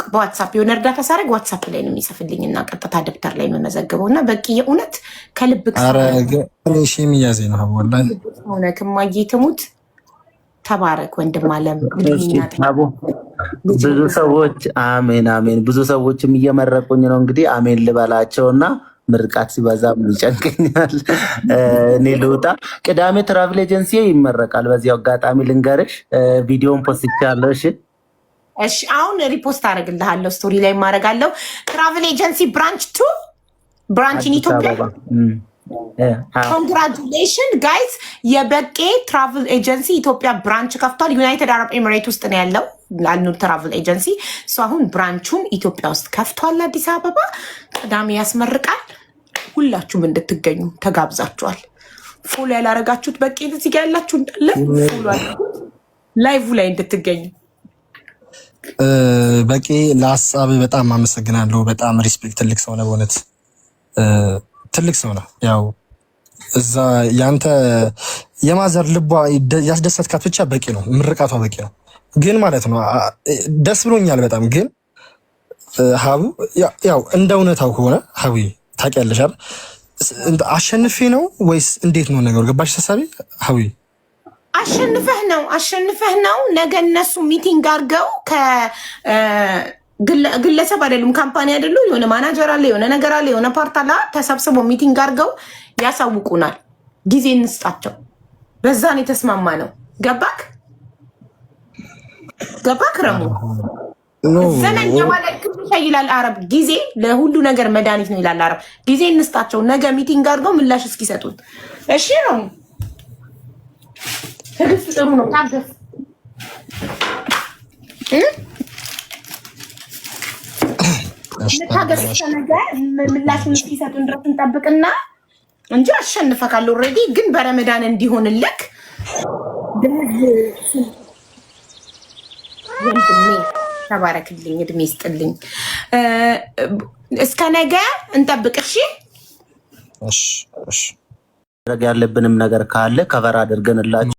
Speaker 4: በዋትሳፕ የሆነ እርዳታ ሳደርግ ዋትሳፕ ላይ ነው የሚጽፍልኝ እና ቀጥታ ደብተር ላይ የምመዘግበው እና በቂ የእውነት ከልብ
Speaker 1: ሚያዜ ነው
Speaker 4: ሆነ ክማዬ ትሙት። ተባረክ ወንድም አለም።
Speaker 9: ብዙ ሰዎች አሜን ብዙ ሰዎችም እየመረቁኝ ነው። እንግዲህ አሜን ልበላቸውና ምርቃት ሲበዛም ይጨንቀኛል። እኔ ልውጣ። ቅዳሜ ትራቭል ኤጀንሲ ይመረቃል። በዚህ አጋጣሚ ልንገርሽ፣ ቪዲዮን ፖስቻለሁ።
Speaker 4: እሺ አሁን ሪፖስት አደርግልሃለሁ፣ ስቶሪ ላይ ማድረጋለሁ። ትራቭል ኤጀንሲ ብራንች ኢን ኢትዮጵያ። ኮንግራቹሌሽን ጋይዝ፣ የበቄ ትራቭል ኤጀንሲ ኢትዮጵያ ብራንች ከፍቷል። ዩናይትድ አረብ ኤሚሬት ውስጥ ነው ያለው አልኑር ትራቭል ኤጀንሲ። እሱ አሁን ብራንቹን ኢትዮጵያ ውስጥ ከፍቷል፣ አዲስ አበባ። ቅዳሜ ያስመርቃል። ሁላችሁም እንድትገኙ ተጋብዛችኋል። ፎሎ ያላረጋችሁት በቄ እዚህ ጋር ያላችሁ እንዳለ ፎሎ ላይቭ ላይ እንድትገኙ።
Speaker 1: በቄ ለሀሳብ በጣም አመሰግናለሁ። በጣም ሪስፔክት። ትልቅ ሰው ነው በእውነት ትልቅ ሰው ነው። ያው እዛ ያንተ የማዘር ልቧ ያስደሰትካት ብቻ በቂ ነው። ምርቃቷ በቂ ነው። ግን ማለት ነው ደስ ብሎኛል በጣም። ግን ሀቡ ያው እንደ እውነታው ከሆነ ሀቡ ታውቂያለሽ አይደል? አሸንፌ ነው ወይስ እንዴት ነው ነገሩ? ገባሽ ተሳቢ ሀቡ?
Speaker 4: አሸንፈህ ነው። ነገ እነሱ ሚቲንግ አድርገው ግለሰብ አይደሉም፣ ካምፓኒ አይደሉ፣ የሆነ ማናጀር አለ፣ የሆነ ነገር አለ፣ የሆነ ፓርት አለ። ተሰብስበው ሚቲንግ አድርገው ያሳውቁናል። ጊዜ እንስጣቸው። በዛን የተስማማ ነው። ገባክ ረሙ? ዘመን የዋለልክብሻ ይላል አረብ። ጊዜ ለሁሉ ነገር መድኃኒት ነው ይላል አረብ። ጊዜ እንስጣቸው። ነገ ሚቲንግ አድርገው ምላሽ እስኪሰጡን። እሺ ነው። ትዕግስት ጥሩ ነው። ታገስ። ነገ ምላሽ እስኪሰጡን ድረስ እንጠብቅና እንጂ አሸንፈካል። ኦልሬዲ ግን በረመዳን እንዲሆንልክ ወንድሜ ተባረክልኝ፣ እድሜ ይስጥልኝ። እስከ ነገ እንጠብቅ። እሺ
Speaker 9: ያለብንም ነገር ካለ ከቨር አድርገንላችሁ